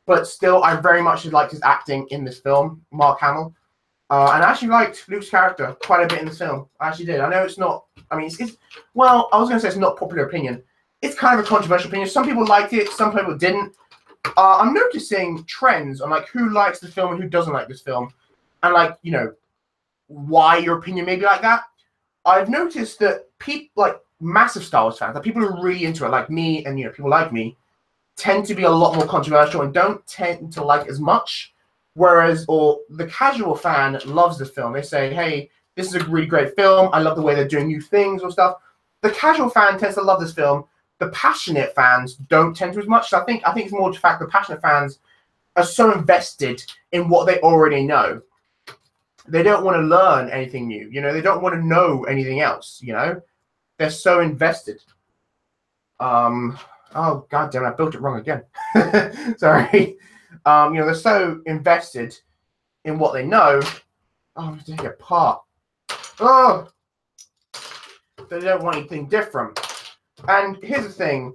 But still, I very much liked his acting in this film, Mark Hamill. And I actually liked Luke's character quite a bit in this film. I actually did. I know it's not, I mean, well, I was going to say it's not popular opinion. It's kind of a controversial opinion. Some people liked it, some people didn't. I'm noticing trends on, like, who likes the film and who doesn't like this film. And, like, you know, why your opinion may be like that. I've noticed that people, like, massive Star Wars fans, like, people who are really into it, like me and, you know, people like me, tend to be a lot more controversial and don't tend to like as much. Whereas, or the casual fan loves the film. They say, hey, this is a really great film. I love the way they're doing new things or stuff. The casual fan tends to love this film. The passionate fans don't tend to as much. So I think it's more the fact the passionate fans are so invested in what they already know. They don't want to learn anything new. You know, they don't want to know anything else. You know, they're so invested. Oh, God damn it, I built it wrong again. Sorry. You know, they're so invested in what they know. Oh, they get apart. Oh, they don't want anything different. And here's the thing: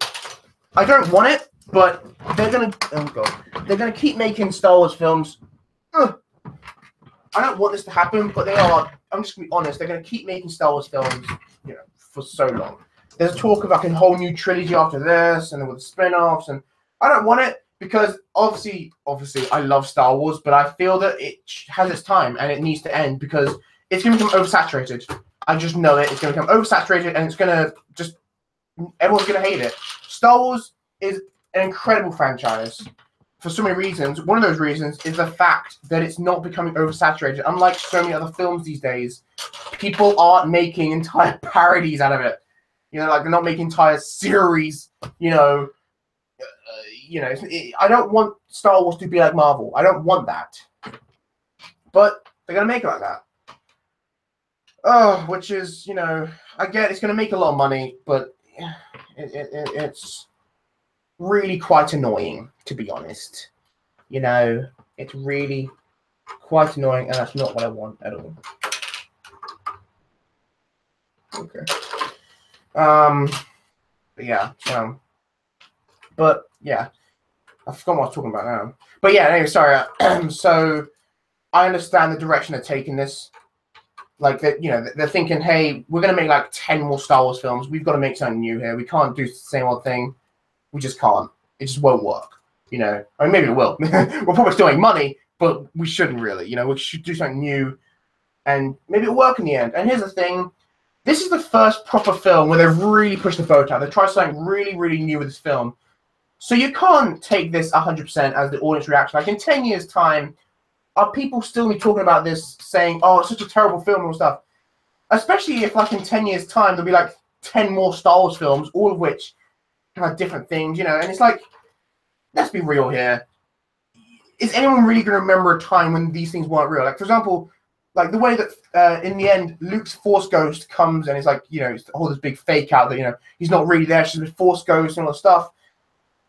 I don't want it, but they're gonna keep making Star Wars films. I don't want this to happen, but they are. I'm just gonna be honest. They're gonna keep making Star Wars films, you know, for so long. There's talk of like a whole new trilogy after this, and then with the spin-offs, and I don't want it. Because obviously, I love Star Wars, but I feel that it has its time and it needs to end because it's going to become oversaturated. I just know it. It's going to become oversaturated and it's going to just, everyone's going to hate it. Star Wars is an incredible franchise for so many reasons. One of those reasons is the fact that it's not becoming oversaturated. Unlike so many other films these days, people aren't making entire parodies out of it. You know, like they're not making entire series, you know, I don't want Star Wars to be like Marvel. I don't want that. But they're going to make it like that. Oh, which is, you know, I get it's going to make a lot of money, but it's really quite annoying, to be honest. You know, it's really quite annoying, and that's not what I want at all. Okay. But yeah, but yeah. I forgot what I was talking about now. But yeah, anyway, sorry. So I understand the direction they're taking this. Like, they're thinking, hey, we're going to make like 10 more Star Wars films. We've got to make something new here. We can't do the same old thing. We just can't. It just won't work. You know, I mean, maybe it will. We're probably still making money, but we shouldn't really. You know, we should do something new, and maybe it'll work in the end. And here's the thing. This is the first proper film where they've really pushed the boat out. They tried something really, really new with this film. So you can't take this 100% as the audience reaction. Like in 10 years' time, are people still be talking about this, saying, "Oh, it's such a terrible film" and stuff? Especially if, like, in 10 years' time, there'll be like 10 more Star Wars films, all of which have different things, you know. And it's like, let's be real here. Is anyone really going to remember a time when these things weren't real? Like, for example, like the way that in the end, Luke's Force Ghost comes and it's like, you know, it's all this big fake out that, you know, he's not really there. She's a Force Ghost and all that stuff.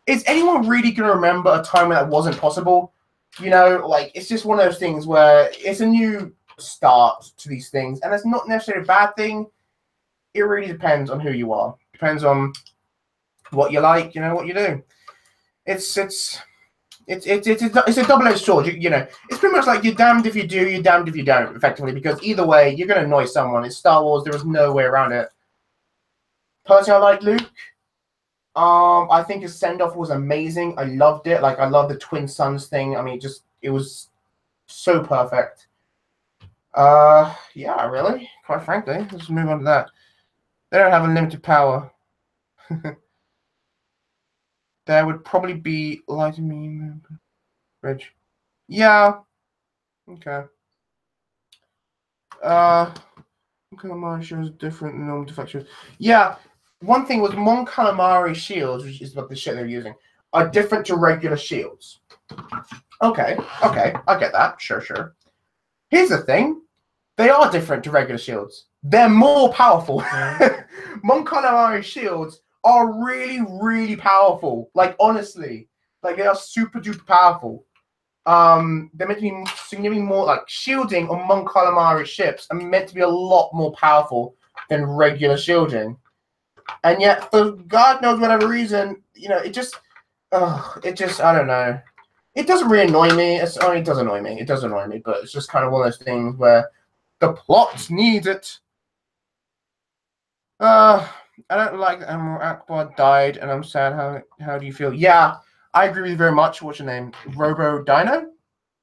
Is anyone really going to remember a time when that wasn't possible? You know, like, it's just one of those things where it's a new start to these things, and it's not necessarily a bad thing. It really depends on who you are. Depends on what you like, you know, what you do. It's a double-edged sword, you know. It's pretty much like you're damned if you do, you're damned if you don't, effectively, because either way, you're going to annoy someone. It's Star Wars. There is no way around it. Personally, I like Luke. I think his send-off was amazing. I loved it. Like, I love the twin sons thing. I mean, it was so perfect. Yeah, really, quite frankly. Let's move on to that. They don't have unlimited power. There would probably be light and medium bridge. Yeah. Okay. Calamari shows different than normal deflections. Yeah. One thing was Mon Calamari shields, which is what the shit they're using, are different to regular shields. Okay, I get that. Sure. Here's the thing. They are different to regular shields. They're more powerful. Mon Calamari shields are really, really powerful. Like, honestly, like they are super duper powerful. They're meant to be significantly more like shielding on Mon Calamari's ships are meant to be a lot more powerful than regular shielding. And yet, for God knows whatever reason, you know, it just, I don't know. It doesn't really annoy me. It does annoy me. It does annoy me, but it's just kind of one of those things where the plot needs it. I don't like that Admiral Akbar died, and I'm sad. How do you feel? Yeah, I agree with you very much. What's your name? Robodino?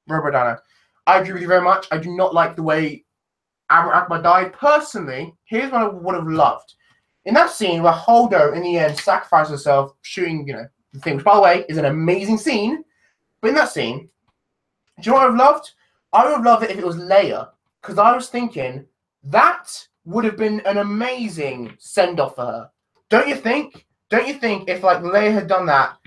Robodino. I agree with you very much. I do not like the way Admiral Akbar died. Personally, here's what I would have loved. In that scene where Holdo, in the end, sacrificed herself shooting, you know, the thing, which, by the way, is an amazing scene. But in that scene, do you know what I would have loved? I would have loved it if it was Leia. Because I was thinking, that would have been an amazing send-off for her. Don't you think? Don't you think if, like, Leia had done that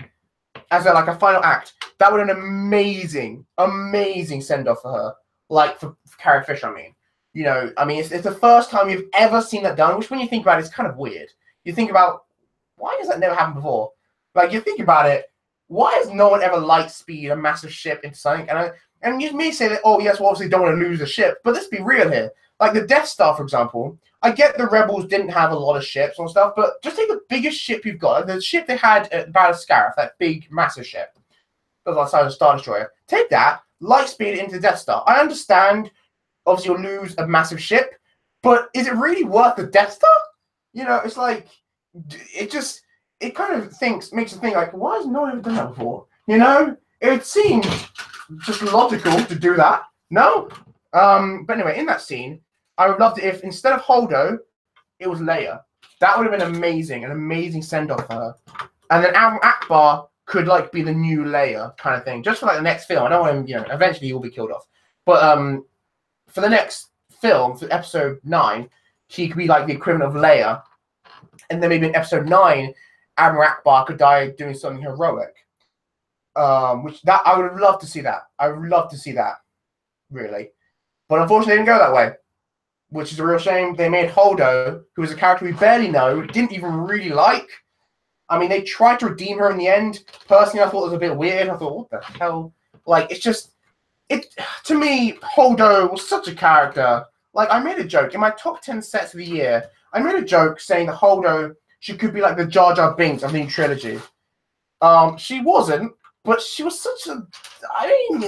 as, a final act, that would have been an amazing, amazing send-off for her? Like, for Carrie Fisher, I mean. You know, I mean, it's the first time you've ever seen that done, which when you think about it, it's kind of weird. You think about, why has that never happened before? Like, you think about it, why has no one ever light speed a massive ship into something? And you may say that, oh, yes, well, obviously don't want to lose the ship, but let's be real here. Like the Death Star, for example, I get the Rebels didn't have a lot of ships and stuff, but just take the biggest ship you've got, like the ship they had at Battle of Scarif, that big, massive ship. That was like the size of a Star Destroyer. Take that, light speed it into Death Star. I understand, obviously, you'll lose a massive ship, but is it really worth the Death Star? You know, it's like, it kind of makes you think, like, why has no one ever done that before? You know? It seems just logical to do that. No? But anyway, in that scene, I would love it if, instead of Holdo, it was Leia. That would have been amazing, an amazing send-off for her. And then Akbar could, like, be the new Leia kind of thing, just for, like, the next film. I don't want him, you know, eventually he will be killed off. But, for the next film, for episode 9, she could be like the equivalent of Leia. And then maybe in episode 9, Admiral Akbar could die doing something heroic. Which I would love to see that. I would love to see that, really. But unfortunately, it didn't go that way, which is a real shame. They made Holdo, who is a character we barely know, didn't even really like. I mean, they tried to redeem her in the end. Personally, I thought it was a bit weird. I thought, what the hell? Like, it's just... to me, Holdo was such a character. Like, I made a joke in my top 10 sets of the year. I made a joke saying that Holdo, she could be like the Jar Jar Binks of the new trilogy. She wasn't, but she was such a. I mean,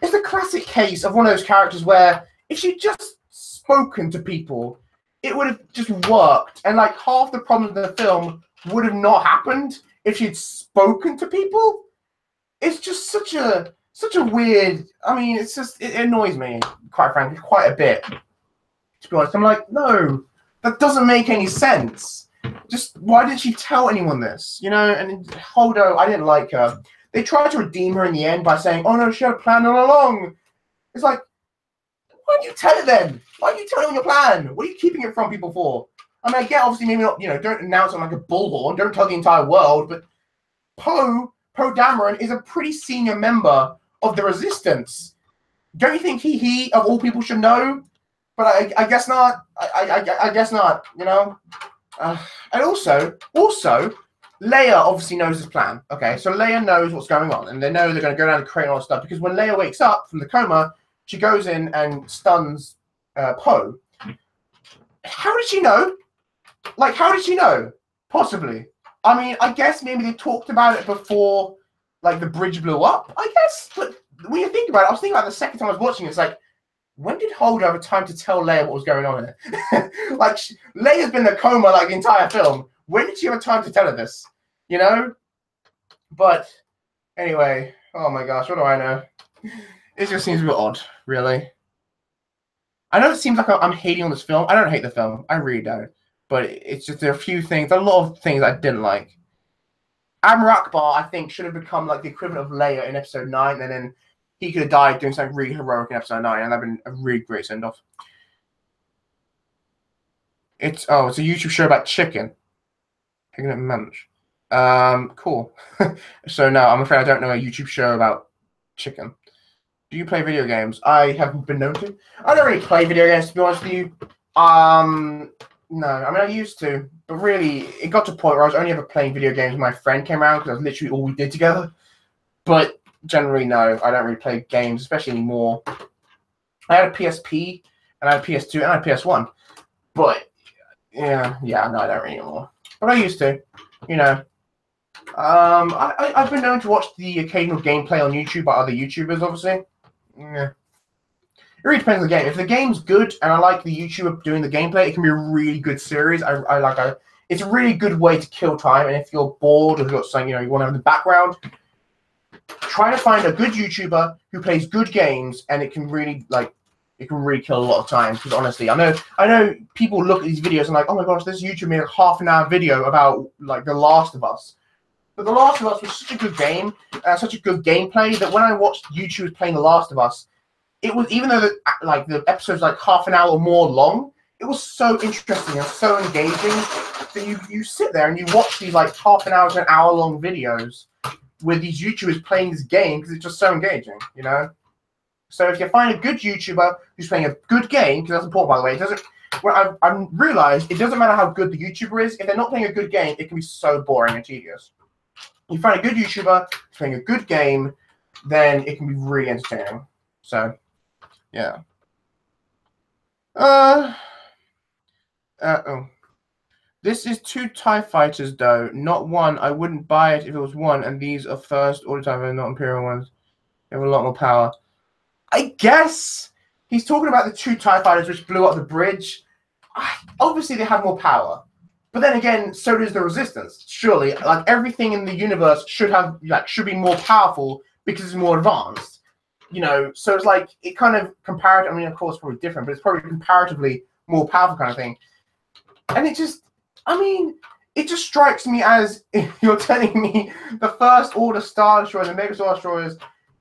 it's the classic case of one of those characters where if she'd just spoken to people, it would have just worked, and like half the problems in the film would have not happened if she'd spoken to people. It's just such a weird. I mean, it's just it annoys me, quite frankly, quite a bit. To be honest, I'm like, no, that doesn't make any sense. Just why didn't she tell anyone this? You know, and Holdo, I didn't like her. They tried to redeem her in the end by saying, "Oh no, she had a plan all along." It's like, why didn't you tell it then? Why didn't you tell them your plan? What are you keeping it from people for? I mean, I get obviously maybe not. You know, don't announce it like a bullhorn. Don't tell the entire world. But Poe Dameron is a pretty senior member of the Resistance. Don't you think he of all people should know? But I guess not. I guess not. You know. And also, Leia obviously knows his plan. Okay, so Leia knows what's going on, and they know they're going to go down and create all this stuff. Because when Leia wakes up from the coma, she goes in and stuns Poe. How did she know? Like, how did she know? Possibly. I mean, I guess maybe they talked about it before, like, the bridge blew up, I guess. But when you think about it, I was thinking about it the second time I was watching it, it's like, when did Holdo have time to tell Leia what was going on here? Like, Leia's been in a coma, like, the entire film. When did she have time to tell her this? You know? But, anyway, oh my gosh, what do I know? It just seems a bit odd, really. I know it seems like I'm hating on this film. I don't hate the film. I really don't. But it's just, there are a few things, a lot of things I didn't like. Admiral Akbar, I think, should have become like the equivalent of Leia in episode 9, and then he could have died doing something really heroic in episode 9, and that'd been a really great send-off. It's a YouTube show about chicken. Chicken and munch. Cool. So no, I'm afraid I don't know a YouTube show about chicken. Do you play video games? I haven't been known to. I don't really play video games, to be honest with you. No, I mean, I used to, but really, it got to a point where I was only ever playing video games when my friend came around, because that was literally all we did together. But generally, no, I don't really play games, especially anymore. I had a PSP, and I had a PS2, and I had a PS1. But, yeah, no, I don't really anymore. But I used to, you know. I've been known to watch the occasional gameplay on YouTube by other YouTubers, obviously. Yeah. It really depends on the game. If the game's good and I like the YouTuber doing the gameplay, it can be a really good series. It's a really good way to kill time. And if you're bored or you've got something you want to have in the background, try to find a good YouTuber who plays good games, and it can really kill a lot of time. Because honestly, I know people look at these videos and like, oh my gosh, this YouTuber made a half-an-hour video about like The Last of Us. But The Last of Us was such a good game, such a good gameplay, that when I watched YouTubers playing The Last of Us, it was, even though the episode's like half an hour or more long, it was so interesting and so engaging that you sit there and you watch these like half an hour to an hour long videos with these YouTubers playing this game, because it's just so engaging, you know? So if you find a good YouTuber who's playing a good game, because that's important, by the way, it doesn't. Well, I've realized it doesn't matter how good the YouTuber is. If they're not playing a good game, it can be so boring and tedious. You find a good YouTuber who's playing a good game, then it can be really entertaining. So, yeah. This is 2 TIE fighters, though, not 1. I wouldn't buy it if it was 1, and these are first order TIE fighters, not Imperial ones. They have a lot more power. I guess he's talking about the 2 TIE fighters which blew up the bridge. Obviously, they have more power. But then again, so does the Resistance. Surely, like, everything in the universe should be more powerful because it's more advanced. You know, so it's like, it kind of comparatively, I mean, of course, probably different, but it's probably comparatively more powerful kind of thing. And it just strikes me as you're telling me the First Order Star Destroyers and Mega Star Destroyers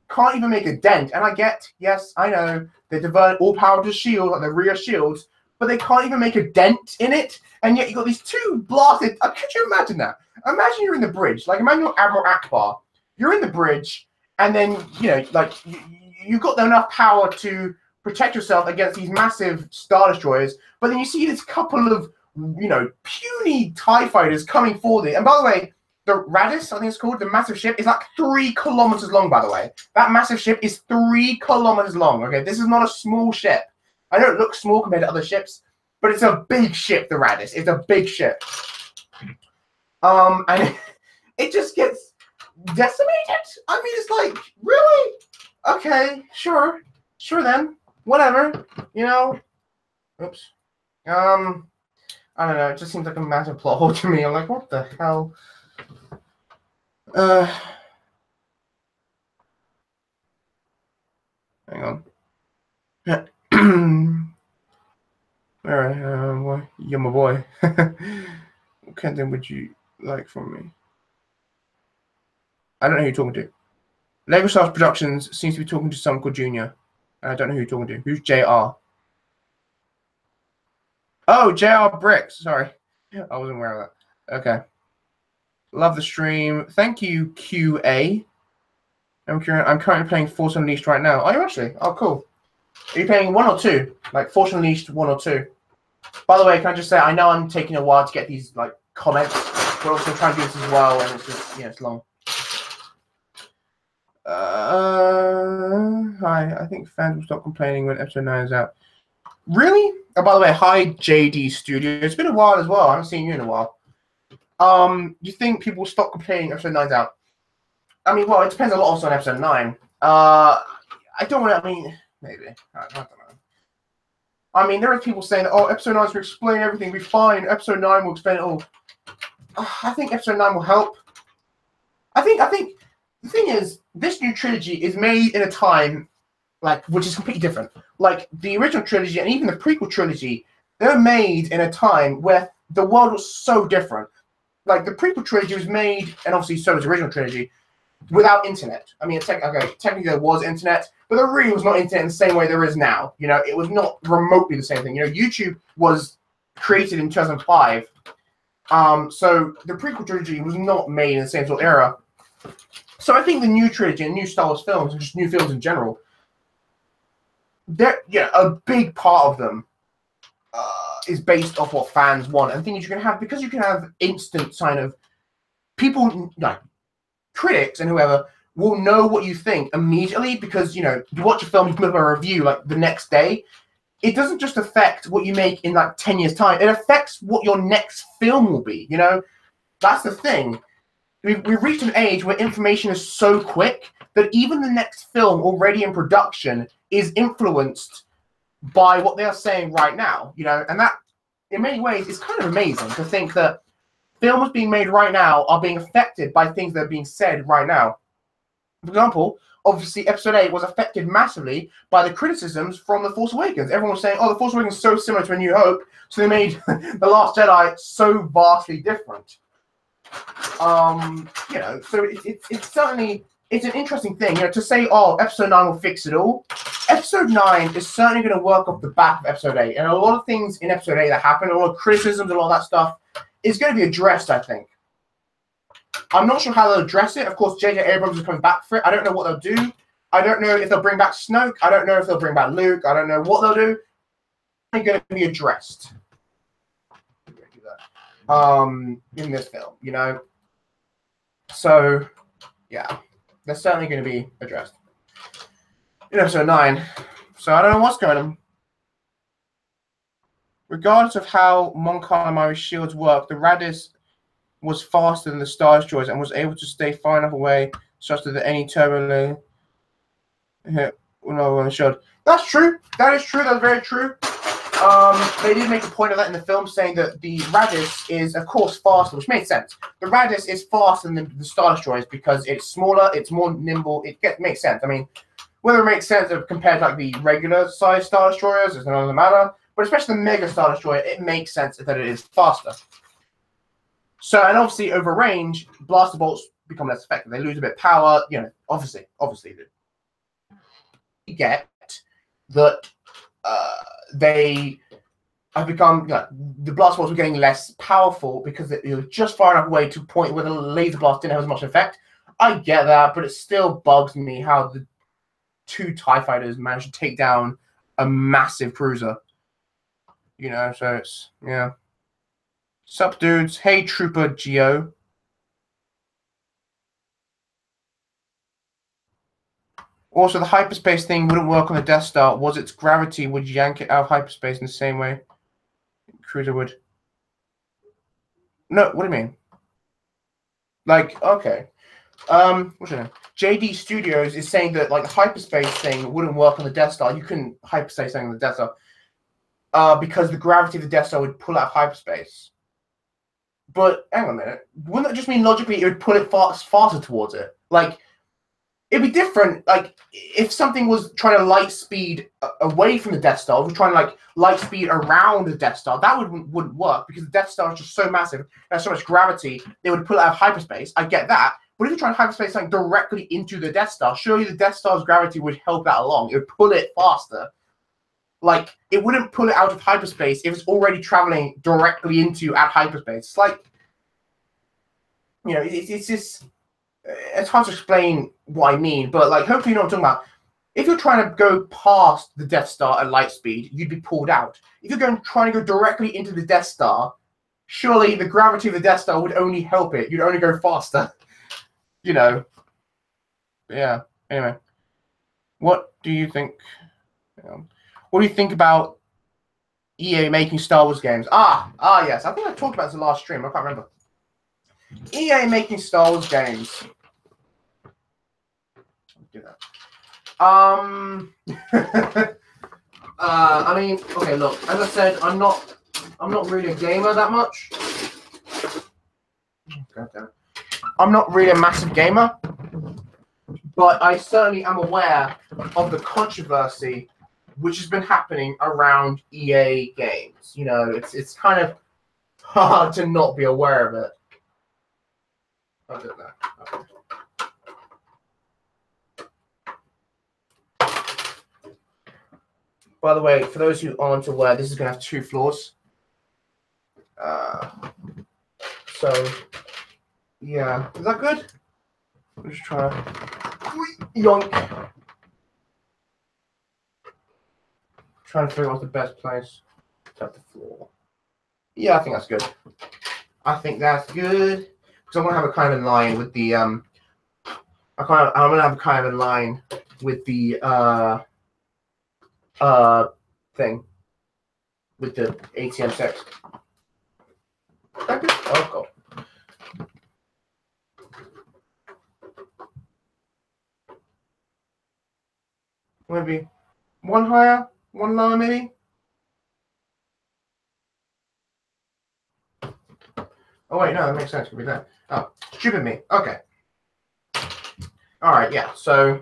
can't even make a dent. And yes, I know, they divert all power to shield, like the rear shields, but they can't even make a dent in it. And yet you got these 2 blasted. Could you imagine that? Imagine you're in the bridge. Like, imagine you're Admiral Akbar. You're in the bridge, and then, you got enough power to protect yourself against these massive Star Destroyers, but then you see this couple of, puny TIE fighters coming forward. And by the way, the Radis, I think it's called, the massive ship, is like 3 kilometers long, by the way. That massive ship is 3 kilometers long, okay? This is not a small ship. I know it looks small compared to other ships, but it's a big ship, the Radis. It's a big ship. And it just gets decimated. I mean, it's like, really? Okay, sure then. Whatever, Oops. I don't know, it just seems like a massive plot hole to me. I'm like, what the hell? Hang on. Alright, you're my boy. What content would you like from me? I don't know who you're talking to. Lego Stars Productions seems to be talking to someone called Junior. I don't know who you're talking to. Who's JR? Oh, JR Bricks. Sorry. I wasn't aware of that. Okay. Love the stream. Thank you, QA. I'm currently playing Force Unleashed right now. Are you actually? Oh, cool. Are you playing 1 or 2? Like Force Unleashed 1 or 2? By the way, can I just say, I know I'm taking a while to get these like comments, but also trying to do this as well, and it's just, it's long. Hi. I think fans will stop complaining when episode 9 is out. Really? Oh, by the way, hi JD Studio. It's been a while as well. I haven't seen you in a while. You think people will stop complaining episode 9's out? I mean, well, it depends a lot also on episode 9. I don't want to, maybe. I don't know. I mean, there are people saying that, episode 9 will explain everything, be fine. Episode 9 will explain it all. I think episode 9 will help. I think the thing is, this new trilogy is made in a time, which is completely different. Like, the original trilogy and even the prequel trilogy, they were made in a time where the world was so different. Like, the prequel trilogy was made, and obviously so was the original trilogy, without internet. I mean, technically there was internet, but there really was not internet in the same way there is now. It was not remotely the same thing. YouTube was created in 2005. So the prequel trilogy was not made in the same sort of era. So I think the new trilogy and new Star Wars films, and just new films in general, a big part of them is based off what fans want. And the thing is, because you can have instant kind of people, like critics and whoever, will know what you think immediately because, you watch a film, you put up a review like the next day. It doesn't just affect what you make in like 10 years' time. It affects what your next film will be, That's the thing. We've reached an age where information is so quick that even the next film already in production is influenced by what they are saying right now, And that, in many ways, is kind of amazing to think that films being made right now are being affected by things that are being said right now. For example, obviously, Episode 8 was affected massively by the criticisms from The Force Awakens. Everyone was saying, oh, The Force Awakens is so similar to A New Hope, so they made The Last Jedi so vastly different. So it's certainly, it's an interesting thing, to say, oh, Episode 9 will fix it all. Episode 9 is certainly going to work off the back of Episode 8, and a lot of things in Episode 8 that happen, a lot of criticisms and all that stuff, is going to be addressed, I think. I'm not sure how they'll address it. Of course, J.J. Abrams is coming back for it. I don't know what they'll do. I don't know if they'll bring back Snoke. I don't know if they'll bring back Luke. I don't know what they'll do. They're going to be addressed in this film, So, yeah, they're certainly going to be addressed in Episode 9. So I don't know what's going on. Regardless of how Mon Calamari's shields work, the Radis was faster than the Star Destroyers and was able to stay far enough away such that any turbulence hit on the shield. That's true. That is true. That's very true. They did make a point of that in the film, saying that the Radis is, of course, faster, which makes sense. The Radis is faster than the Star Destroyers because it's smaller, it's more nimble. It makes sense. I mean, whether it makes sense compared to like the regular size Star Destroyers is another matter. But especially the Mega Star Destroyer, it makes sense that it is faster. So, and obviously over range, blaster bolts become less effective. They lose a bit of power, obviously they do. You get that they have become, the blaster bolts were getting less powerful because it was just far enough away to a point where the laser blast didn't have as much effect. I get that, but it still bugs me how the two TIE fighters managed to take down a massive cruiser. So it's, yeah. Sup, dudes? Hey, Trooper Geo. Also, the hyperspace thing wouldn't work on the Death Star. Was its gravity would yank it out of hyperspace in the same way cruiser would. No, what do you mean? Like, okay. What's your name? JD Studios is saying that like the hyperspace thing wouldn't work on the Death Star. You couldn't hyperspace something on the Death Star because the gravity of the Death Star would pull out of hyperspace. But hang on a minute. Wouldn't that just mean logically it would pull it faster towards it? Like, it'd be different. Like, if something was trying to light speed away from the Death Star, was trying to like light speed around the Death Star, that wouldn't work because the Death Star is just so massive, there's so much gravity, they would pull it out of hyperspace. I get that. But if you're trying to hyperspace something directly into the Death Star, surely the Death Star's gravity would help that along. It would pull it faster. Like, it wouldn't pull it out of hyperspace if it's already traveling directly into at hyperspace. It's like, it's just, it's hard to explain what I mean, but like, hopefully you know what I'm talking about. If you're trying to go past the Death Star at light speed, you'd be pulled out. If you're trying to go directly into the Death Star, surely the gravity of the Death Star would only help it. You'd only go faster. Yeah. Anyway, what do you think? What do you think about EA making Star Wars games? Yes. I think I talked about this in the last stream. I can't remember. EA making Star Wars games. Do that. I mean, okay. Look, as I said, I'm not really a gamer that much. God damn it. I'm not really a massive gamer, but I certainly am aware of the controversy which has been happening around EA games. It's kind of hard to not be aware of it. I don't know. Okay. By the way, for those who aren't aware, this is going to have 2 floors. So, yeah. Is that good? I'm just trying to yoink. Trying to figure out the best place to have the floor. Yeah, I think that's good. I think that's good because I want to have a kind of in line with the I'm gonna have a kind of in line with the thing with the ATM 6. Oh god. Maybe one higher, one lower, maybe. Oh wait, no, that makes sense. Could be that. Oh, stupid me. Okay. All right, yeah. So,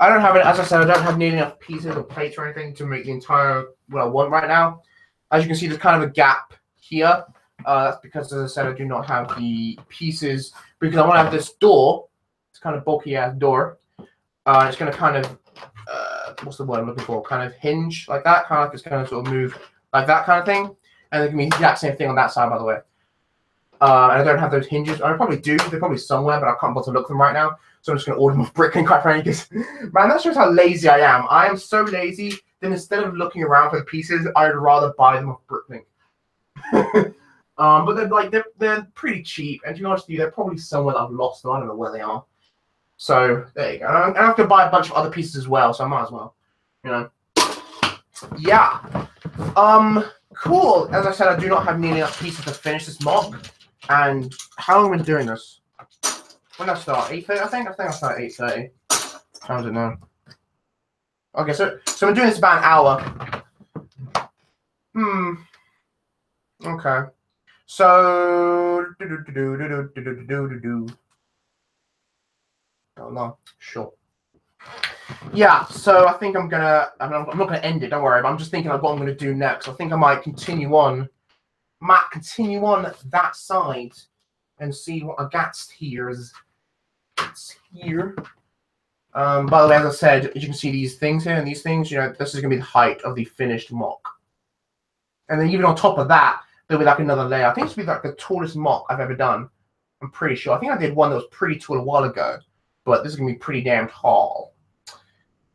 I don't have it. As I said, I don't have nearly enough pieces or plates or anything to make the entire what I want right now. As you can see, there's kind of a gap here. That's because, as I said, I do not have the pieces because I want to have this door. It's kind of bulky ass door. It's going to kind of what's the word I'm looking for? Kind of hinge like that. Kind of like it's going to sort of move like that kind of thing. And it can be the exact same thing on that side, by the way. And I don't have those hinges. I probably do. They're probably somewhere, but I can't bother to look for them right now. So I'm just going to order them off Brick and quite frankly, because, man, that shows how lazy I am. I am so lazy that instead of looking around for the pieces, I'd rather buy them off Bricklink. But they're pretty cheap, and to be honest with you, they're probably somewhere that I've lost them. I don't know where they are. So there you go. And I have to buy a bunch of other pieces as well, so I might as well. You know. Yeah. Cool. As I said, I do not have nearly enough pieces to finish this mock. And how long have I been doing this? When did I start? 8:30, I think I started at 8:30. How does it know? Okay, so I'm doing this about an hour. Okay. So oh no, sure. Yeah, so I think I'm not gonna end it, don't worry, but I'm just thinking of what I'm gonna do next. I think I might continue on that side and see what I got here is here. By the way, as I said, as you can see these things here and these things, you know, this is gonna be the height of the finished mock. And then even on top of that, there'll be like another layer. I think this will be like the tallest mock I've ever done. I'm pretty sure. I think I did one that was pretty tall a while ago, but this is gonna be pretty damn tall.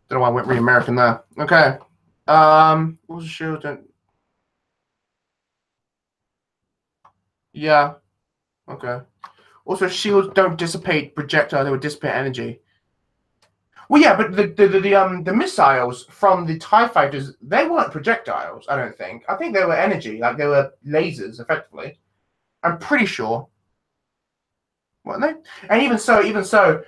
Don't know why I went really American there. Okay. What was the shield? Yeah. Okay. Also, shields don't dissipate projectile; they would dissipate energy. Well, yeah, but the missiles from the TIE fighters, they weren't projectiles. I don't think. I think they were energy, like they were lasers, effectively. I'm pretty sure. Weren't they? And even so,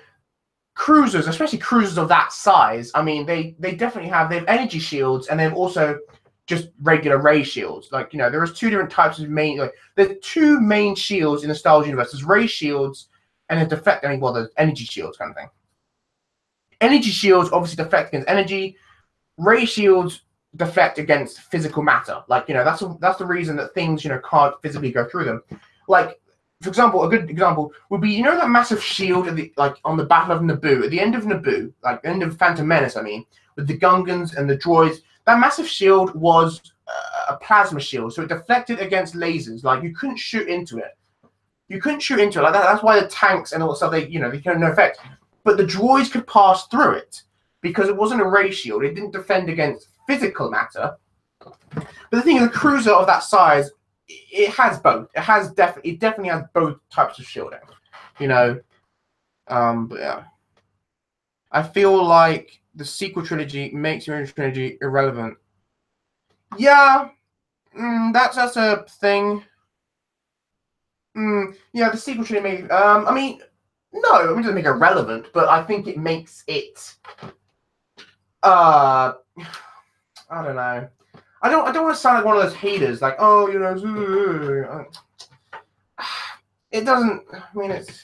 cruisers, especially cruisers of that size, I mean, they definitely have energy shields, and they've also just regular ray shields. Like, you know, there's two different types of there's two main shields in the Star Wars universe. There's ray shields and there's energy shields kind of thing. Energy shields obviously deflect against energy. Ray shields deflect against physical matter. Like, you know, that's the reason that things, you know, can't physically go through them. Like, for example, a good example would be, you know, that massive shield on the Battle of Naboo, at the end of Naboo, like the end of Phantom Menace, I mean, with the Gungans and the droids. That massive shield was a plasma shield, so it deflected against lasers. Like, you couldn't shoot into it. Like that. That's why the tanks and all that stuff, they had no effect. But the droids could pass through it because it wasn't a ray shield. It didn't defend against physical matter. But the thing is, a cruiser of that size, it has both. It definitely has both types of shielding. You know. But yeah. I feel like the sequel trilogy makes the original trilogy irrelevant. Yeah. That's a thing. Yeah, the sequel trilogy I mean, no, it doesn't make it irrelevant, but I think it makes it I don't know. I don't want to sound like one of those haters, like, oh, you know, it doesn't. I mean, it's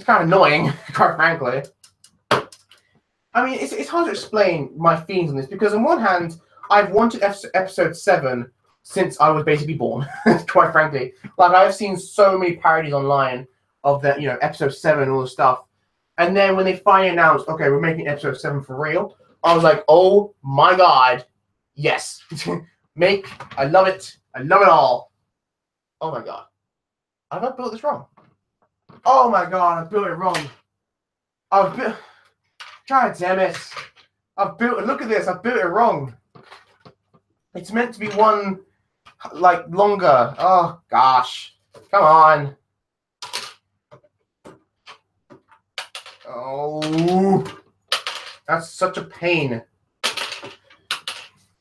kind of annoying, quite frankly. I mean, it's hard to explain my feelings on this because, on one hand, I've wanted episode 7 since I was basically born, quite frankly. Like, I've seen so many parodies online of that, you know, episode 7 and all the stuff. And then when they finally announced, okay, we're making episode 7 for real, I was like, oh my god, yes. I love it. I love it all. Oh my god. Have I built this wrong? Oh my god, I built it wrong. God damn it. Look at this, I built it wrong. It's meant to be one, like, longer. Oh, gosh. Come on. Oh, that's such a pain.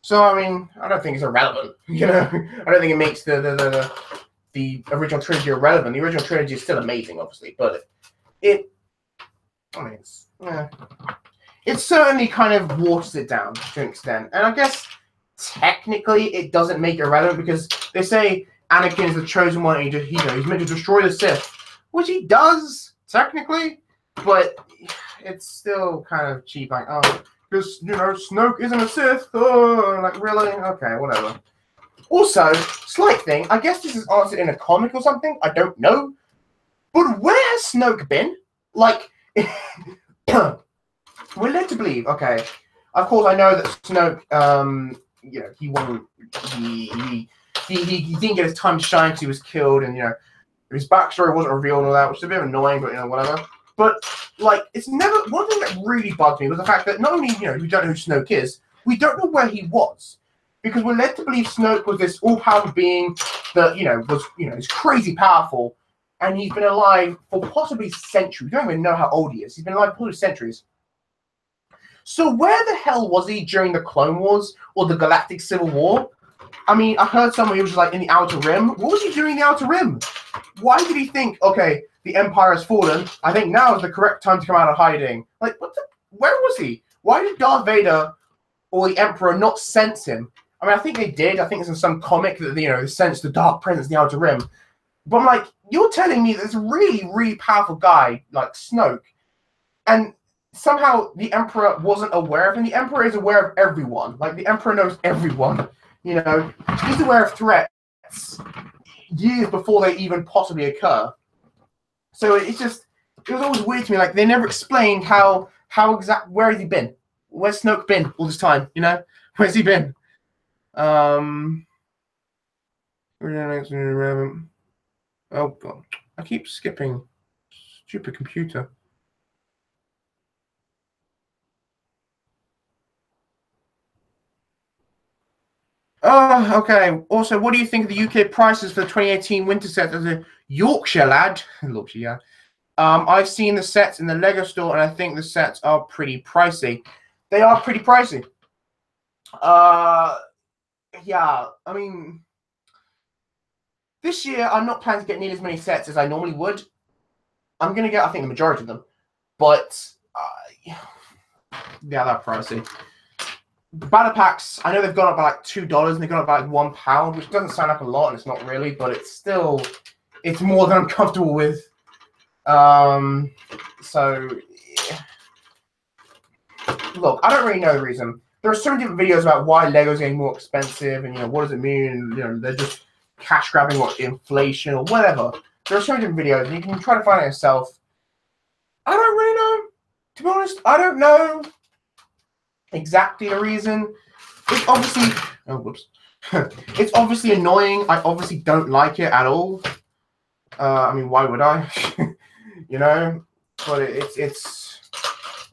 So, I mean, I don't think it's irrelevant, you know? I don't think it makes the original trilogy irrelevant. The original trilogy is still amazing, obviously, but I mean, it certainly kind of waters it down to an extent. And I guess technically it doesn't make it irrelevant because they say Anakin is the chosen one and he's meant to destroy the Sith, which he does, technically, but it's still kind of cheap. Like, oh, because, Snoke isn't a Sith. Oh, like, really? Okay, whatever. Also, slight thing, I guess this is answered in a comic or something, I don't know. But where has Snoke been? Like, we're led to believe, okay, of course I know that Snoke, he won, he didn't get his time to shine because he was killed, and, his backstory wasn't revealed and all that, which is a bit annoying, but, whatever. But, like, it's never, one thing that really bugged me was the fact that not only, we don't know who Snoke is, we don't know where he was. Because we're led to believe Snoke was this all-powerful being that, is crazy powerful, and he's been alive for possibly centuries. We don't even know how old he is. He's been alive for centuries. So where the hell was he during the Clone Wars or the Galactic Civil War? I mean, I heard someone who was like in the Outer Rim. What was he doing in the Outer Rim? Why did he think, okay, the Empire has fallen, I think now is the correct time to come out of hiding? Like, where was he? Why did Darth Vader or the Emperor not sense him? I mean, I think they did. I think it's in some comic that, they sensed the dark presence in the Outer Rim. But I'm like, you're telling me this really, really powerful guy like Snoke, and somehow the Emperor wasn't aware of him. The Emperor is aware of everyone. Like, the Emperor knows everyone. He's aware of threats years before they even possibly occur. So it was always weird to me. Like, they never explained where has he been? Where's Snoke been all this time? Where's he been? Oh god, I keep skipping. Stupid computer. Oh, okay. Also, what do you think of the UK prices for the 2018 winter set as a Yorkshire lad? Yorkshire. I've seen the sets in the Lego store, and I think the sets are pretty pricey. They are pretty pricey. Yeah, I mean, this year I'm not planning to get nearly as many sets as I normally would. I'm going to get, I think, the majority of them. But, yeah, they're pricey. The battle packs, I know they've gone up by like $2 and they've gone up by like £1, which doesn't sound like a lot, and it's not really, but it's still, it's more than I'm comfortable with. So, yeah. Look, I don't really know the reason. There are so many different videos about why Lego's getting more expensive, and what does it mean? And, they're just cash grabbing or inflation or whatever. There are so many different videos, and you can try to find it yourself. I don't really know. To be honest, I don't know exactly the reason. It's obviously it's obviously annoying. I obviously don't like it at all. I mean, why would I? But it's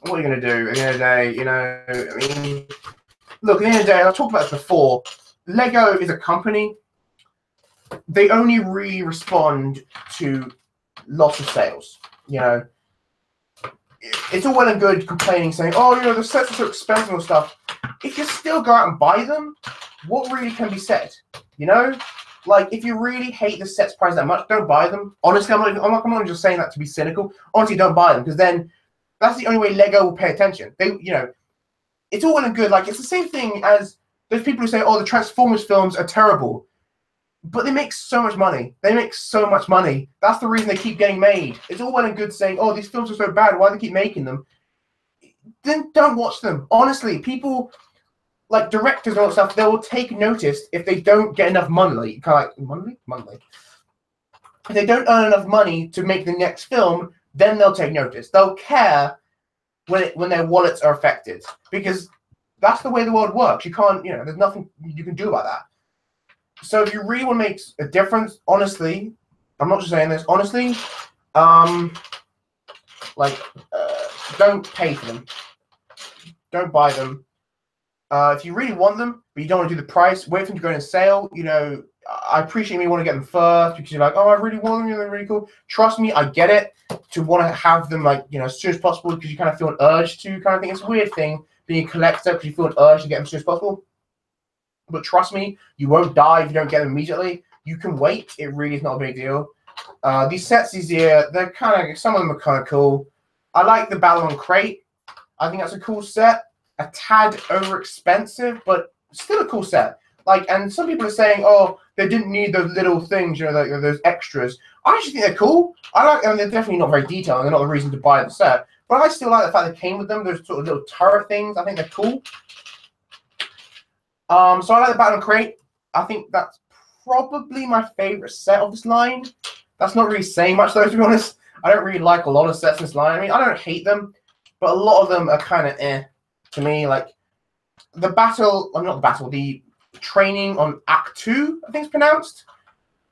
what are you gonna do at the end of the day? I mean, look, at the end of the day, I've talked about this before. Lego is a company. They only really respond to loss of sales. It's all well and good complaining, saying, oh, the sets are so expensive and stuff. If you still go out and buy them, what really can be said? Like, if you really hate the sets price that much, don't buy them. Honestly, I'm not just saying that to be cynical. Honestly, don't buy them, because then that's the only way Lego will pay attention. It's all well and good. Like, it's the same thing as those people who say, oh, the Transformers films are terrible. But they make so much money. They make so much money. That's the reason they keep getting made. It's all well and good saying, oh, these films are so bad. Why do they keep making them? Then don't watch them. Honestly, people, like directors and all that stuff, they will take notice if they don't get enough money. Kind of like, money? If they don't earn enough money to make the next film, then they'll take notice. They'll care when their wallets are affected. Because that's the way the world works. You can't, there's nothing you can do about that. So if you really want to make a difference, honestly, I'm not just saying this, honestly, don't pay for them. Don't buy them. If you really want them, but you don't want to do the price, wait for them to go in sale. You know, I appreciate you want to get them first because you're like, oh, I really want them. They're really cool. Trust me, I get it. To want to have them like, you know, as soon as possible because you kind of feel an urge to kind of thing. It's a weird thing being a collector because you feel an urge to get them as soon as possible. But trust me, you won't die if you don't get them immediately. You can wait. It really is not a big deal. These sets this year, they're kind of, some of them are kind of cool. I like the Battle on Crate. I think that's a cool set. A tad over expensive, but still a cool set. Like, and some people are saying, oh, they didn't need those little things, you know, like those extras. I actually think they're cool. I like them. They're definitely not very detailed. They're not the reason to buy the set. But I still like the fact they came with them. Those sort of little turret things. I think they're cool. So I like the Battle on Crate. I think that's probably my favorite set of this line. That's not really saying much, though, to be honest. I don't really like a lot of sets in this line. I mean, I don't hate them, but a lot of them are kind of to me. Like the battle, or not the battle, the training on Act 2, I think it's pronounced.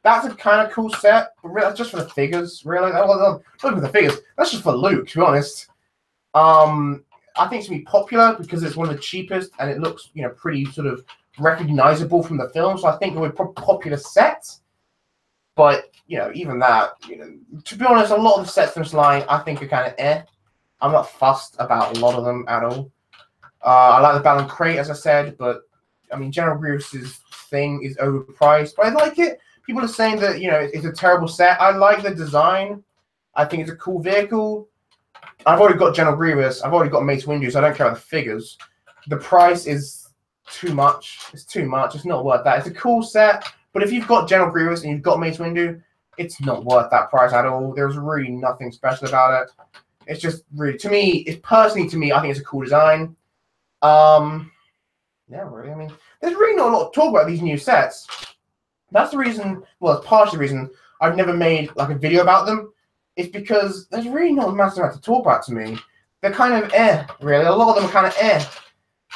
That's a kind of cool set, but really, that's just for the figures, really. Not for the figures. That's just for Luke, to be honest. I think it's gonna be popular because it's one of the cheapest and it looks, you know, pretty sort of recognizable from the film. So I think it would be a popular set. But you know, even that, you know, to be honest, a lot of the sets in this line I think are kind of I'm not fussed about a lot of them at all. I like the Battle on Crate, as I said, but I mean, General Grievous's thing is overpriced, but I like it. People are saying that, you know, it's a terrible set. I like the design. I think it's a cool vehicle. I've already got General Grievous. I've already got Mace Windu, so I don't care about the figures. The price is too much. It's too much. It's not worth that. It's a cool set, but if you've got General Grievous and you've got Mace Windu, it's not worth that price at all. There's really nothing special about it. It's just really, to me, it's personally to me, I think it's a cool design. Yeah, really. I mean, there's really not a lot to talk about these new sets. That's the reason. Well, it's partially the reason I've never made like a video about them. It's because there's really not a massive amount to talk about to me. They're kind of really. A lot of them are kind of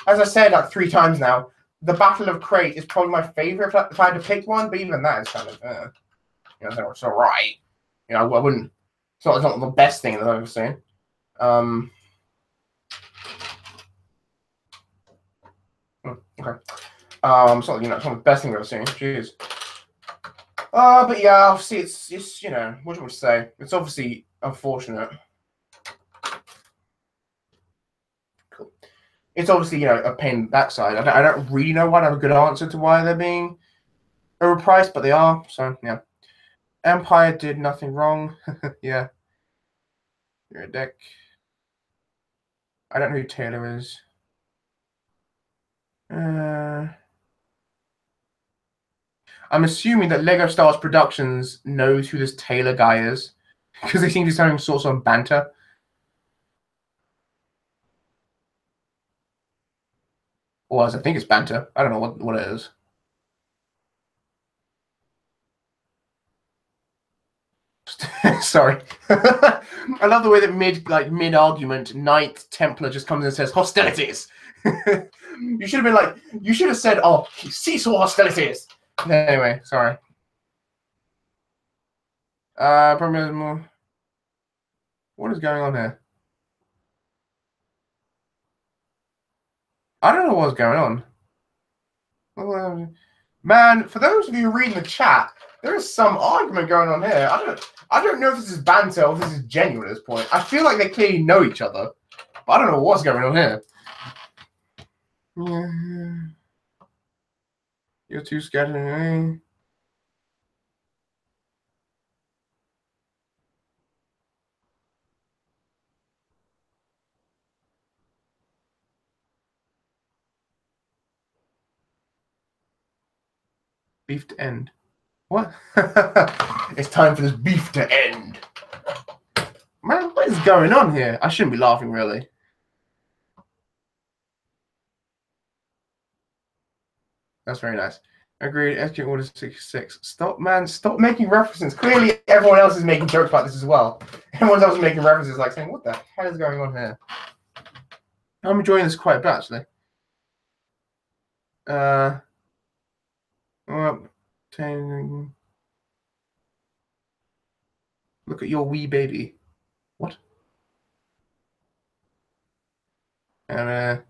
As I said like 3 times now, the Battle of Crate is probably my favorite if I had to pick one. But even that is kind of you know, it's alright. You know, I wouldn't. It's not the best thing that I've ever seen. Okay. It's not, you know, it's not the best thing I've ever seen. Jeez. But yeah, obviously it's you know, what do you want to say? It's obviously unfortunate. Cool. It's obviously, you know, a pain in the backside. I don't really know why. I have a good answer to why they're being overpriced, but they are. So yeah. Empire did nothing wrong. Yeah. You're a dick. I don't know who Taylor is. I'm assuming that Lego Star Wars Productions knows who this Taylor guy is because they seem to be having sorts of banter. Or as I think it's banter. I don't know what it is. Sorry. I love the way that mid argument, Knight Templar just comes and says hostilities. You should have been like, you should have said, oh, seesaw hostilities. Anyway, sorry. Probably more. What is going on here? I don't know what's going on. Man, for those of you reading the chat, there is some argument going on here. I don't know if this is banter or if this is genuine at this point. I feel like they clearly know each other, but I don't know what's going on here. You're too scared of me. Beef to end. What? It's time for this beef to end. Man, what is going on here? I shouldn't be laughing, really. That's very nice. Agreed. SQ Order 66. Stop, man. Stop making references. Clearly, everyone else is making jokes about this as well. Everyone else is making references, like saying, what the hell is going on here? I'm enjoying this quite a bit, actually. Look at your wee baby. What? And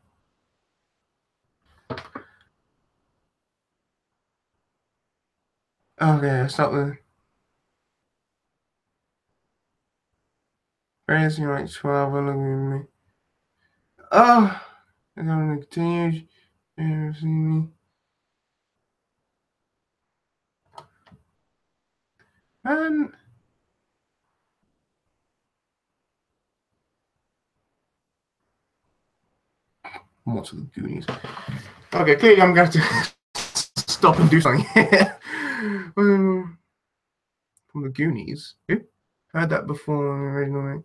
Okay, start with raising like 12 and looking at me. Oh, I'm gonna continue. You see me. Man. What's the Goonies? Okay, clearly I'm going to have to stop and do something here. From the Goonies? Who? Heard that before originally.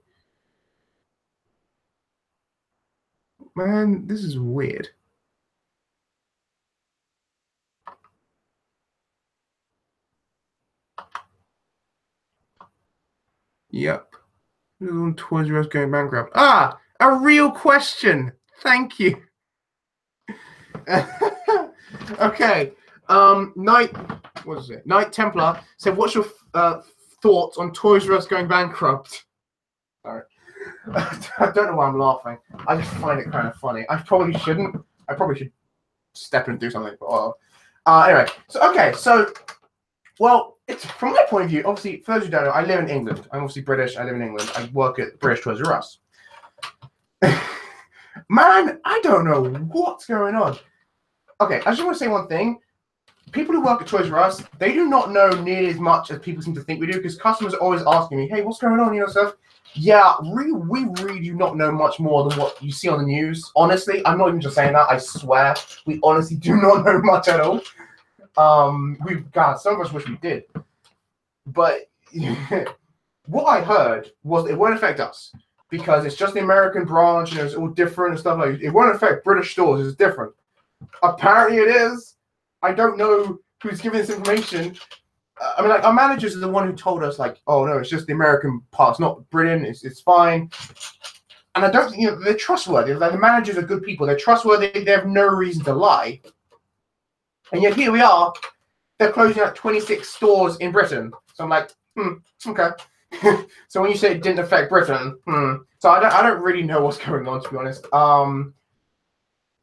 Man, this is weird. Yep. Toys R Us going bankrupt. Ah, a real question. Thank you. Okay. Knight, what is it? Knight Templar said, "What's your thoughts on Toys R Us going bankrupt?" Sorry, I don't know why I'm laughing. I just find it kind of funny. I probably shouldn't. I probably should step in and do something. But anyway, well, it's from my point of view. Obviously, for those who don't know, I live in England. I'm obviously British. I live in England. I work at British Toys R Us. Man, I don't know what's going on. Okay, I just want to say one thing. People who work at Toys R Us, they do not know nearly as much as people seem to think we do, because customers are always asking me, "Hey, what's going on?" You know, stuff. Yeah, we really do not know much more than what you see on the news. Honestly, I'm not even just saying that. I swear, we honestly do not know much at all. God, some of us wish we did. But what I heard was it won't affect us because it's just the American branch and it's all different and stuff like that. It won't affect British stores. It's different. Apparently, it is. I don't know who's giving this information. I mean, like, our managers are the one who told us, like, "Oh no, it's just the American part. It's not Britain. It's fine." And I don't think, they're trustworthy. Like, the managers are good people. They're trustworthy. They have no reason to lie. And yet here we are. They're closing like 26 stores in Britain. So I'm like, okay. So when you say it didn't affect Britain, So I don't really know what's going on, to be honest.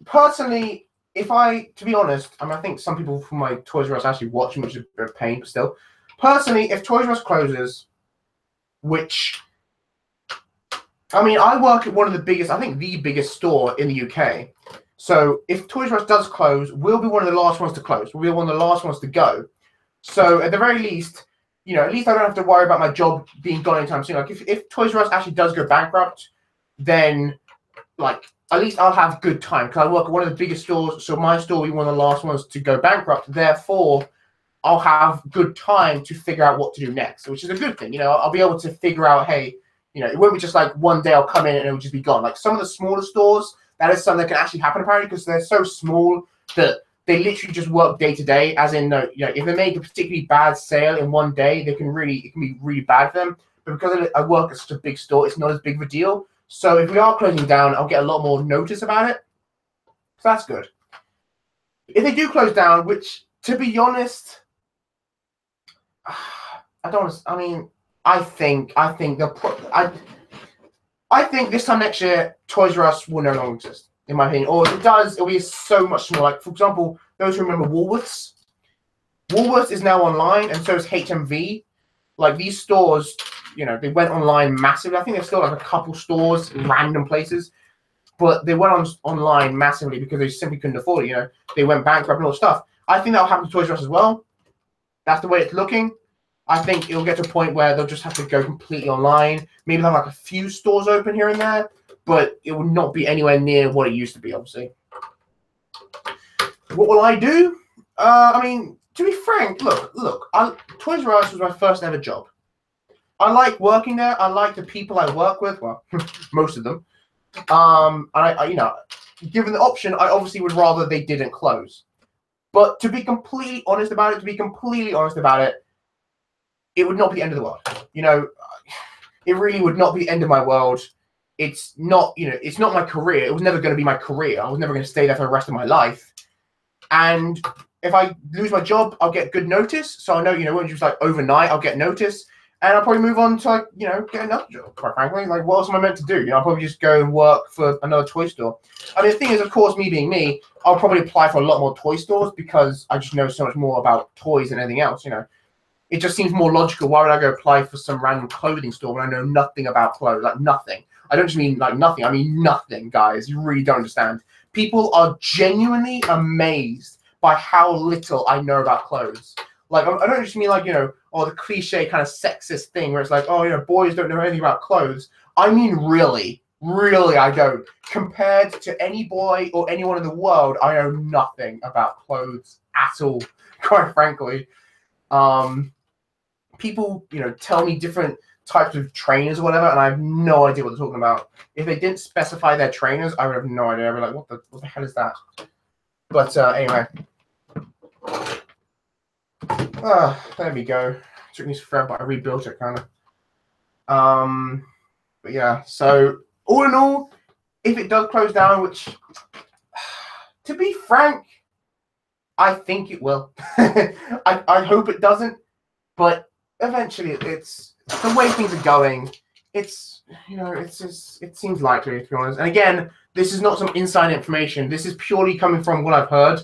Personally, to be honest, I think some people from my Toys R Us actually watch me, which is a bit of pain, but still. Personally, if Toys R Us closes, which, I mean, I work at one of the biggest, I think the biggest store in the UK. So if Toys R Us does close, we'll be one of the last ones to close. We'll be one of the last ones to go. So at the very least, at least I don't have to worry about my job being gone anytime soon. Like, if Toys R Us actually does go bankrupt, then, like, at least I'll have good time, because I work at one of the biggest stores, so my store will be one of the last ones to go bankrupt. Therefore, I'll have good time to figure out what to do next, which is a good thing. I'll be able to figure out, hey, it won't be just like one day I'll come in and it'll just be gone. Like, some of the smaller stores, that is something that can actually happen, apparently, because they're so small that they literally just work day to day, as in, if they make a particularly bad sale in one day, it can be really bad for them. But because I work at such a big store, it's not as big of a deal. So if we are closing down, I'll get a lot more notice about it. So that's good. If they do close down, which, to be honest, I don't. I mean, I think this time next year, Toys R Us will no longer exist, in my opinion. Or if it does, it'll be so much smaller. Like, for example, those who remember Woolworths. Woolworths is now online, and so is HMV. Like, these stores, they went online massively. I think there's still like a couple stores in random places, but they went online massively because they simply couldn't afford it. They went bankrupt and all that stuff. I think that'll happen to Toys R Us as well. That's the way it's looking. I think it'll get to a point where they'll just have to go completely online. Maybe they'll have like a few stores open here and there, but it will not be anywhere near what it used to be, obviously. What will I do? I mean, to be frank, look. Toys R Us was my first ever job. I like working there. I like the people I work with. Well, most of them. Given the option, I obviously would rather they didn't close. But to be completely honest about it, it would not be the end of the world. It really would not be the end of my world. It's not, it's not my career. It was never going to be my career. I was never going to stay there for the rest of my life. And if I lose my job, I'll get good notice. So I know, it won't just like overnight, I'll get notice. And I'll probably move on to, like, get another job, quite frankly. Like, what else am I meant to do? I'll probably just go and work for another toy store. I mean, the thing is, of course, me being me, I'll probably apply for a lot more toy stores because I just know so much more about toys than anything else, It just seems more logical. Why would I go apply for some random clothing store when I know nothing about clothes? Like nothing. I don't just mean like nothing. I mean nothing, guys. You really don't understand. People are genuinely amazed by how little I know about clothes. Like, I don't just mean like, you know, or the cliche kind of sexist thing where it's like, oh, you know, boys don't know anything about clothes. I mean, really, I don't. Compared to any boy or anyone in the world, I know nothing about clothes at all, quite frankly. People, you know, tell me different types of trainers or whatever, and I have no idea what they're talking about. If they didn't specify their trainers, I would have no idea. I'd be like, what the hell is that? But anyway. There we go. Took me forever, but I rebuilt it kind of. But yeah, so all in all, if it does close down, which, to be frank, I think it will. I hope it doesn't, but eventually it's the way things are going. It's, you know, it's just, it seems likely, to be honest. And again, this is not some inside information. This is purely coming from what I've heard,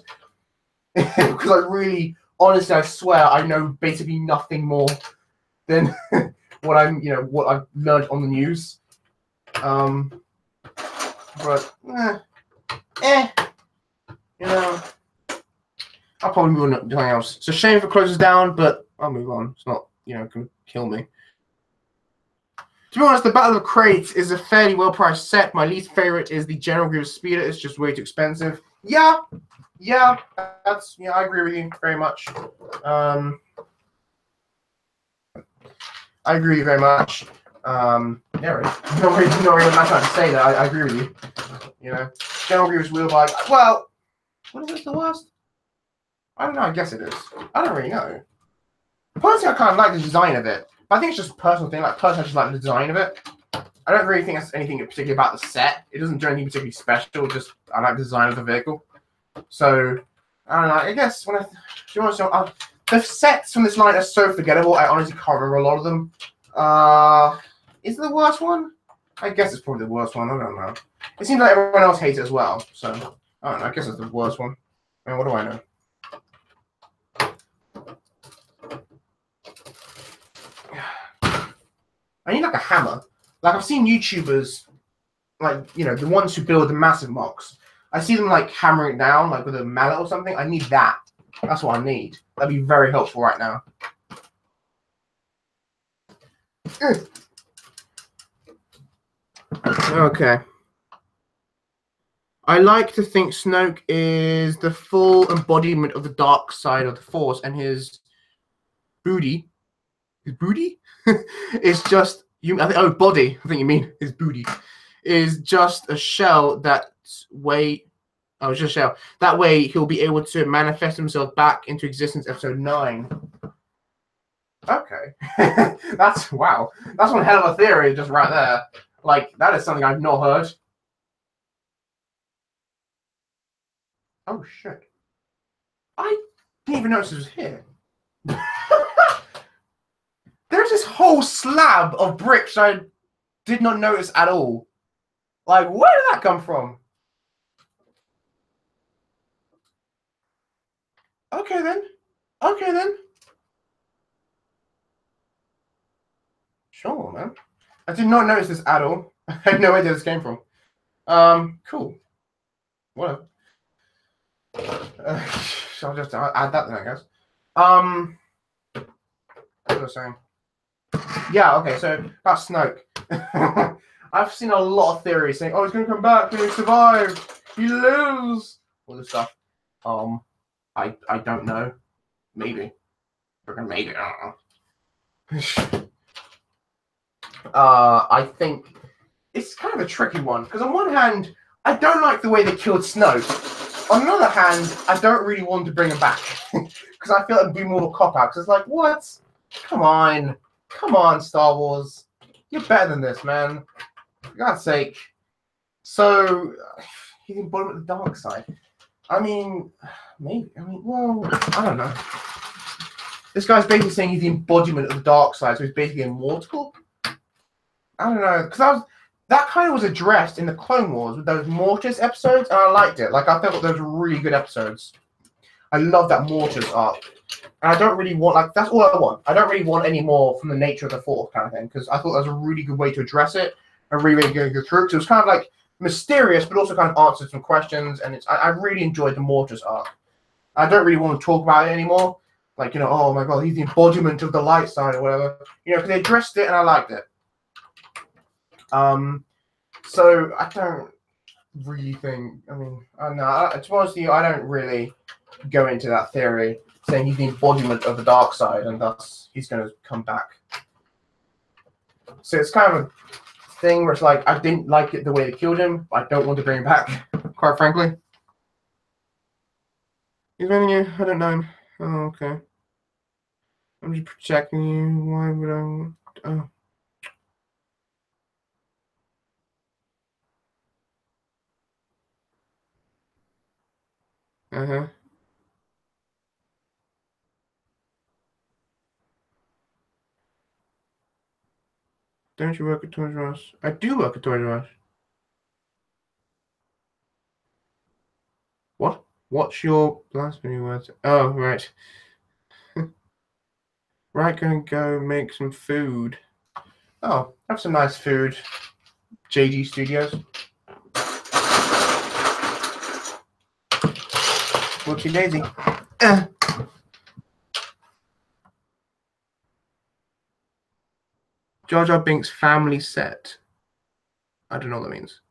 because I really, honestly, I swear, I know basically nothing more than what I've learned on the news. But you know, I'll probably move on to something else. It's a shame if it closes down, but I'll move on. It's not, you know, gonna kill me. To be honest, the Battle of Crates is a fairly well-priced set. My least favorite is the General Grievous Speeder. It's just way too expensive. Yeah, I agree with you very much. I agree with you very much. Yeah, right. No reason not trying to say that. I agree with you. You know, General Grievous Wheelbike. Well, what is this, the worst? I don't know. I guess it is. I don't really know. Personally, I kind of like the design of it. But I think it's just a personal thing. Like, personally, I just like the design of it. I don't really think that's anything particularly about the set. It doesn't do anything particularly special. Just, I like the design of the vehicle. So, I don't know. I guess when the sets from this line are so forgettable. I honestly can't remember a lot of them. Is it the worst one? I guess it's probably the worst one. I don't know. It seems like everyone else hates it as well. So, I don't know. I guess it's the worst one. I mean, what do I know? I need like a hammer. Like, I've seen YouTubers, like, you know, the ones who build the massive MOCs. I see them like hammering it down, like with a mallet or something. I need that. That's what I need. That'd be very helpful right now. Okay. I like to think Snoke is the full embodiment of the dark side of the Force, and his booty is just body. I think you mean his booty is just a shell that way. Oh, it's just a shell. That way he'll be able to manifest himself back into existence. Episode 9. Okay, that's wow. That's one hell of a theory, just right there. Like, that is something I've not heard. Oh shit! I didn't even notice it was here. There's this whole slab of bricks I did not notice at all. Like, where did that come from? Okay then. Sure, man. I did not notice this at all. I had no idea where this came from. Cool. Whatever. I'll just add that then, I guess. What was I saying? Yeah, okay, so about Snoke. I've seen a lot of theories saying, oh, he's going to come back, he's going to survive, he lives, all this stuff. I don't know. Maybe. Maybe, I don't know. I think it's kind of a tricky one, because on one hand, I don't like the way they killed Snoke. On the other hand, I don't really want to bring him back, because I feel it'd be more of a cop-out, because it's like, what? Come on, Star Wars. You're better than this, man. For God's sake. So, he's embodiment of the dark side. I mean, maybe. I mean, well, I don't know. This guy's basically saying he's the embodiment of the dark side, so he's basically immortal? I don't know, because that kind of was addressed in the Clone Wars with those Mortis episodes, and I liked it. Like, I thought those were really good episodes. I love that Mortis arc. And I don't really want, like, that's all I want. I don't really want any more from the nature of the Force kind of thing, because I thought that was a really good way to address it and really go through. Because it was kind of like mysterious, but also kind of answered some questions. And I really enjoyed the Mortis arc. I don't really want to talk about it anymore. Like, you know, oh my god, he's the embodiment of the light side or whatever. You know, because they addressed it and I liked it. So I don't really think, I mean, I don't know. To be honest with you, I don't really go into that theory saying he's the embodiment of the dark side and thus he's going to come back. So it's kind of a thing where it's like, I didn't like it the way they killed him, but I don't want to bring him back, quite frankly. He's running you? I don't know. Oh, okay. I'm just protecting you. Why would I? Oh. Uh-huh. Don't you work at Toys R Us? I do work at Toys R Us. What? What's your blasphemy words? Oh, right. Right, gonna go make some food. Oh, have some nice food. JG Studios. Whoopsie daisy. Jar Jar Binks family set. I don't know what that means.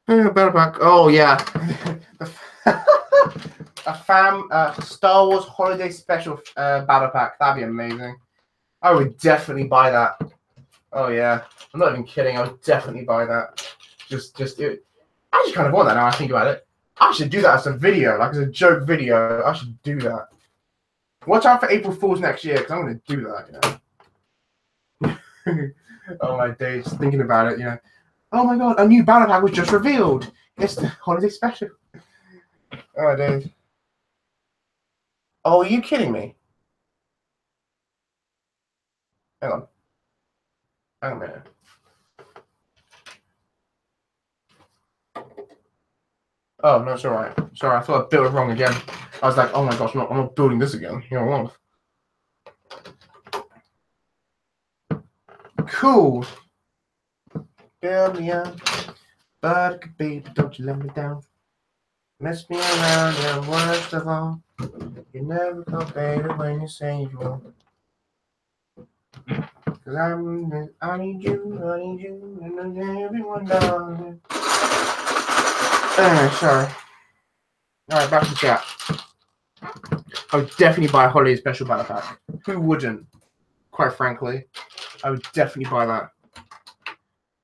Battle Pack. Oh yeah. A Star Wars Holiday Special Battle Pack. That'd be amazing. I would definitely buy that. Oh yeah. I'm not even kidding. I would definitely buy that. I just kind of want that now I think about it. I should do that as a video, like as a joke video. I should do that. Watch out for April Fools next year, because I'm going to do that, you know. Oh my days, thinking about it, you know. Oh my god, a new battle pack was just revealed. It's the holiday special. Oh my days. Oh, are you kidding me? Hang on. Hang on a minute. Oh, no, it's alright. Sorry, I thought I built it wrong again. I was like, oh my gosh, I'm not building this again. You know what? Cool. Build me up. But baby, don't you let me down. Mess me around, and worst of all, you never go better when you say you won't. Cause I need you, and everyone knows. Anyway, sorry. Alright, back to the chat. I would definitely buy a holiday special battle pack. Who wouldn't? Quite frankly, I would definitely buy that.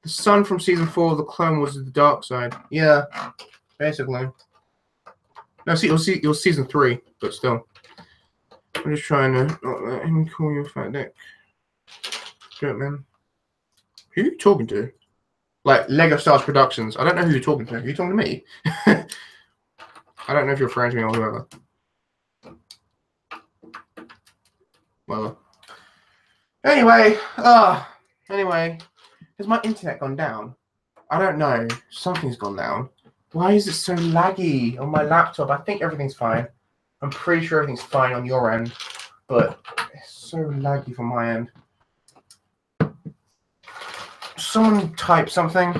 The son from season 4 of the Clone Wars is the dark side. Yeah, basically. No, see, it was season 3, but still. I'm just trying to not let him call you a fat dick. Do it, man. Who are you talking to? Like Lego Stars Productions. I don't know who you're talking to. Are you talking to me? I don't know if you're friends with me or whoever. Well. Anyway, has my internet gone down? I don't know. Something's gone down. Why is it so laggy on my laptop? I think everything's fine. I'm pretty sure everything's fine on your end, but it's so laggy from my end. Someone type something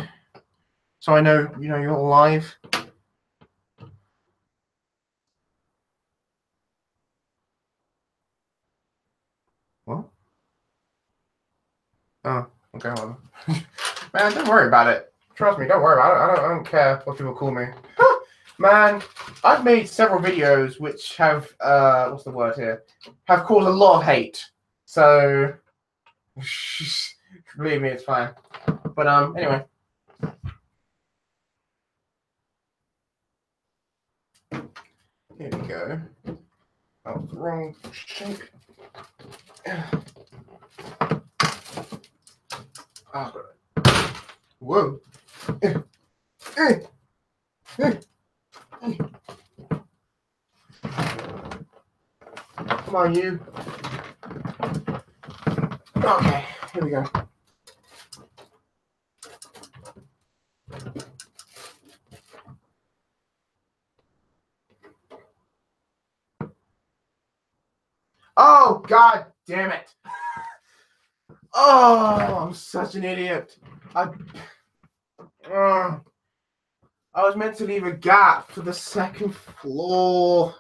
so I know, you know, you're live. What? Oh, okay. Well. Man, don't worry about it. Trust me, don't worry about it. I don't care what people call me. Man, I've made several videos which have what's the word here? Have caused a lot of hate. So believe me, it's fine. But anyway. Here we go. That was the wrong shape. Oh, whoa. Come on, you. Okay, here we go. God damn it. Oh, I'm such an idiot. I was meant to leave a gap for the second floor.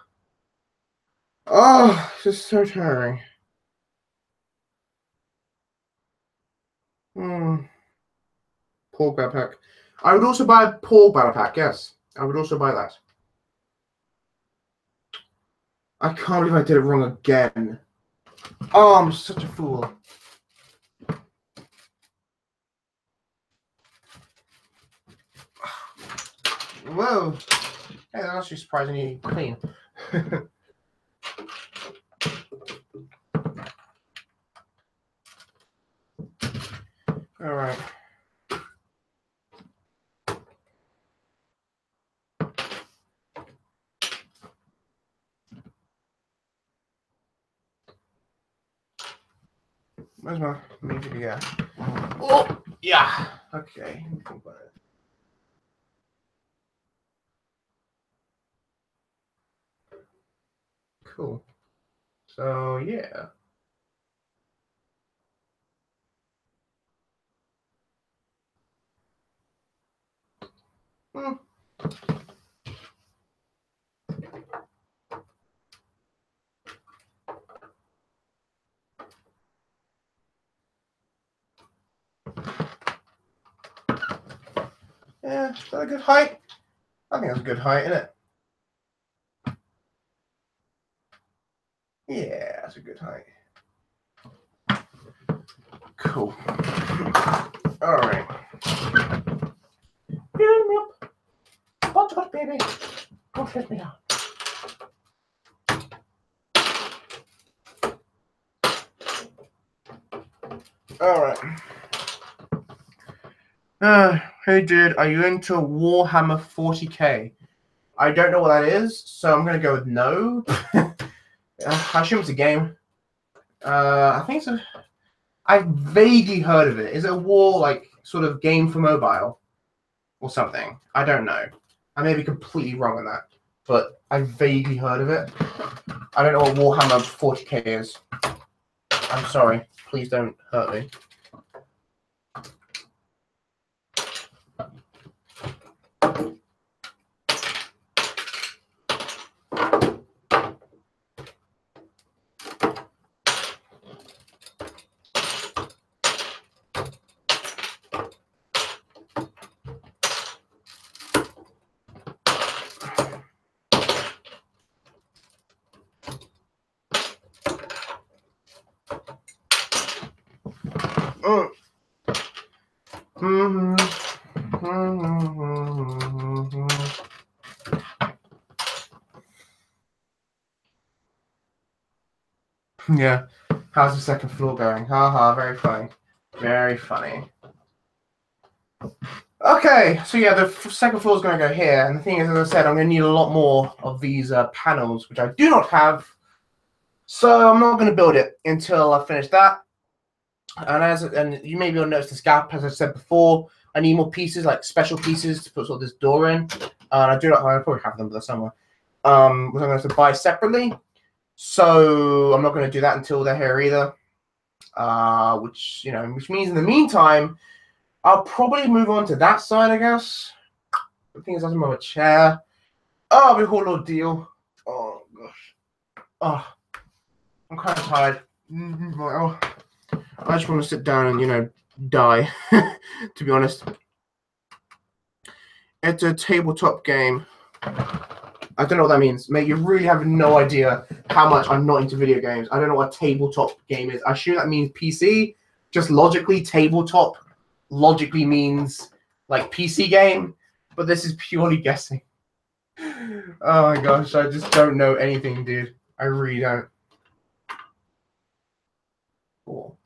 Oh, it's just so tiring. Pork battle pack. I would also buy a pork battle pack, yes. I would also buy that. I can't believe I did it wrong again. Oh, I'm such a fool. Whoa. Hey, that's actually surprisingly clean. All right. Where's my music? Yeah. Oh, yeah. Okay. Cool. So, yeah. Yeah, is that a good height? I think that's a good height, isn't it? Yeah, that's a good height. Cool. All right. Get me up. What, baby? Don't let me down. All right. Hey, dude, are you into Warhammer 40k? I don't know what that is, so I'm gonna go with no. I assume it's a game. I think it's a. I've vaguely heard of it. Is it a war like sort of game for mobile or something? I don't know. I may be completely wrong on that, but I vaguely heard of it. I don't know what Warhammer 40k is. I'm sorry. Please don't hurt me. Yeah. How's the second floor going? Haha, very funny. Very funny. Okay, so yeah, the second floor is going to go here, and the thing is, as I said, I'm going to need a lot more of these panels, which I do not have, so I'm not going to build it until I finish that. And you may be able to notice this gap, as I said before. I need more pieces, like special pieces, to put sort of this door in. And I do not. I probably have them there somewhere. Which I'm going to have to buy separately. So I'm not going to do that until they're here either. Which means in the meantime, I'll probably move on to that side, I guess. The thing is, I have a chair. Oh, we whole ordeal. Oh gosh. Oh, I'm kind of tired. I just want to sit down and die. To be honest, it's a tabletop game. I don't know what that means, mate. You really have no idea how much I'm not into video games. I don't know what a tabletop game is. I assume that means PC. Just logically, tabletop logically means like PC game, but this is purely guessing. Oh my gosh, I just don't know anything, dude. I really don't. Cool.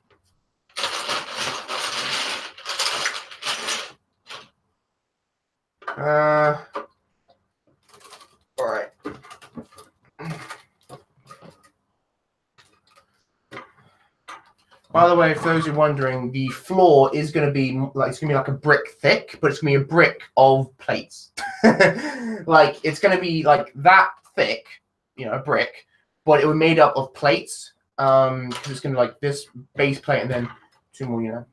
All right. By the way, for those who are wondering, the floor is going to be like a brick thick, but it's going to be a brick of plates. Like it's going to be like that thick, a brick, but it was made up of plates. because it's gonna be like this base plate and then 2 more, you know,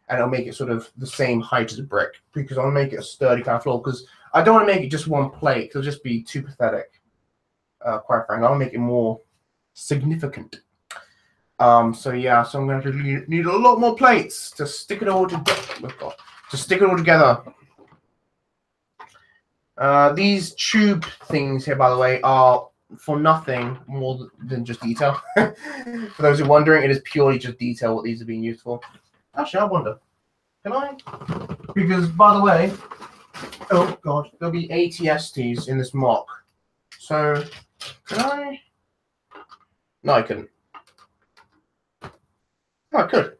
and it'll make it sort of the same height as a brick because I want to make it a sturdy kind of floor because I don't want to make it just one plate because it'll just be too pathetic. Quite frankly, I want to make it more significant. So yeah, so I'm going to need a lot more plates to stick it all together. These tube things here, by the way, are for nothing more than just detail. For those who are wondering, it is purely just detail what these are being used for. Actually, I wonder, can I? Because, by the way, oh god, there'll be ATSTs in this MOC. So, can I? No, I couldn't. Oh, I could.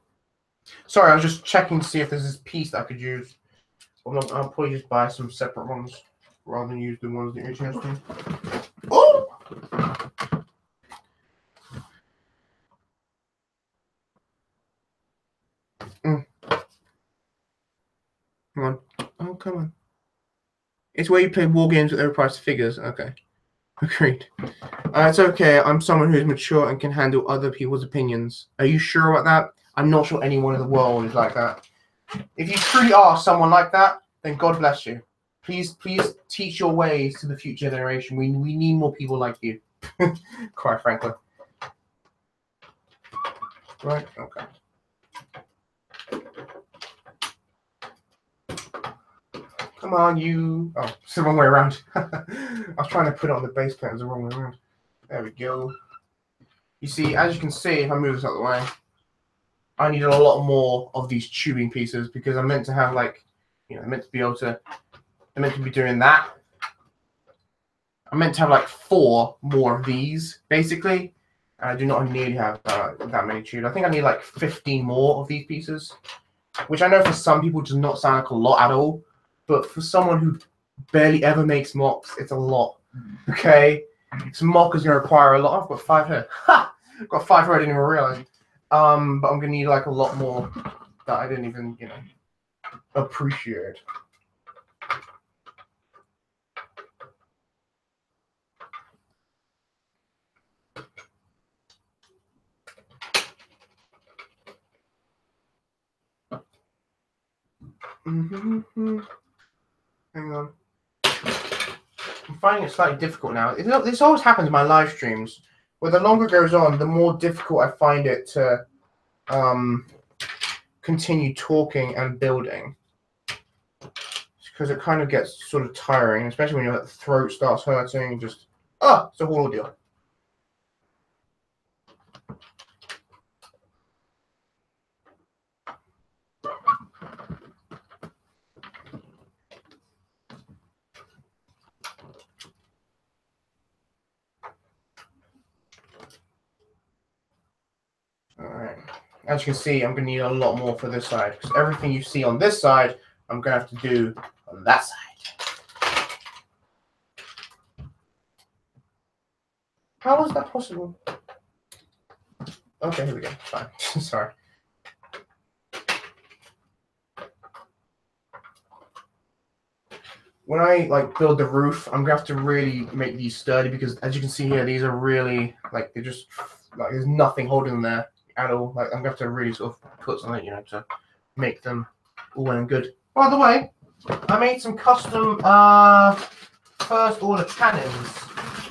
Sorry, I was just checking to see if there's this piece that I could use. I'll probably just buy some separate ones rather than use the ones that you're interested. Oh! Come on. Oh, come on. It's where you play war games with overpriced figures. Okay. Agreed. It's okay. I'm someone who's mature and can handle other people's opinions. Are you sure about that? I'm not sure anyone in the world is like that. If you truly are someone like that, then God bless you. Please teach your ways to the future generation. We need more people like you. Quite frankly. Right? Okay. Come on, you. Oh, it's the wrong way around. I was trying to put it on the base plate. It was the wrong way around. There we go. You see, as you can see, if I move this out of the way, I need a lot more of these tubing pieces because I'm meant to have, like, you know, I'm meant to be able to, I'm meant to be doing that. I'm meant to have like 4 more of these, basically. And I do not nearly have that many tubes. I think I need like 15 more of these pieces, which I know for some people does not sound like a lot at all. But for someone who barely ever makes MOCs, it's a lot. Okay? So MOC is going to require a lot. I've got 5 here. Ha! I've got 5 here, I didn't even realize. But I'm going to need like a lot more that I didn't even, you know, appreciate. Hang on. I'm finding it slightly difficult now. This always happens in my live streams, where the longer it goes on, the more difficult I find it to continue talking and building. Because it kind of gets sort of tiring, especially when your throat starts hurting. Just, it's a whole ordeal. Alright. As you can see, I'm going to need a lot more for this side. Because everything you see on this side, I'm going to have to do on that side. How is that possible? Okay, here we go. Fine. Sorry. When I like build the roof, I'm gonna have to really make these sturdy because, as you can see here, these are really like they're just like there's nothing holding them there at all. Like I'm gonna have to really sort of put something, you know, to make them all well and good. By the way, I made some custom first order cannons,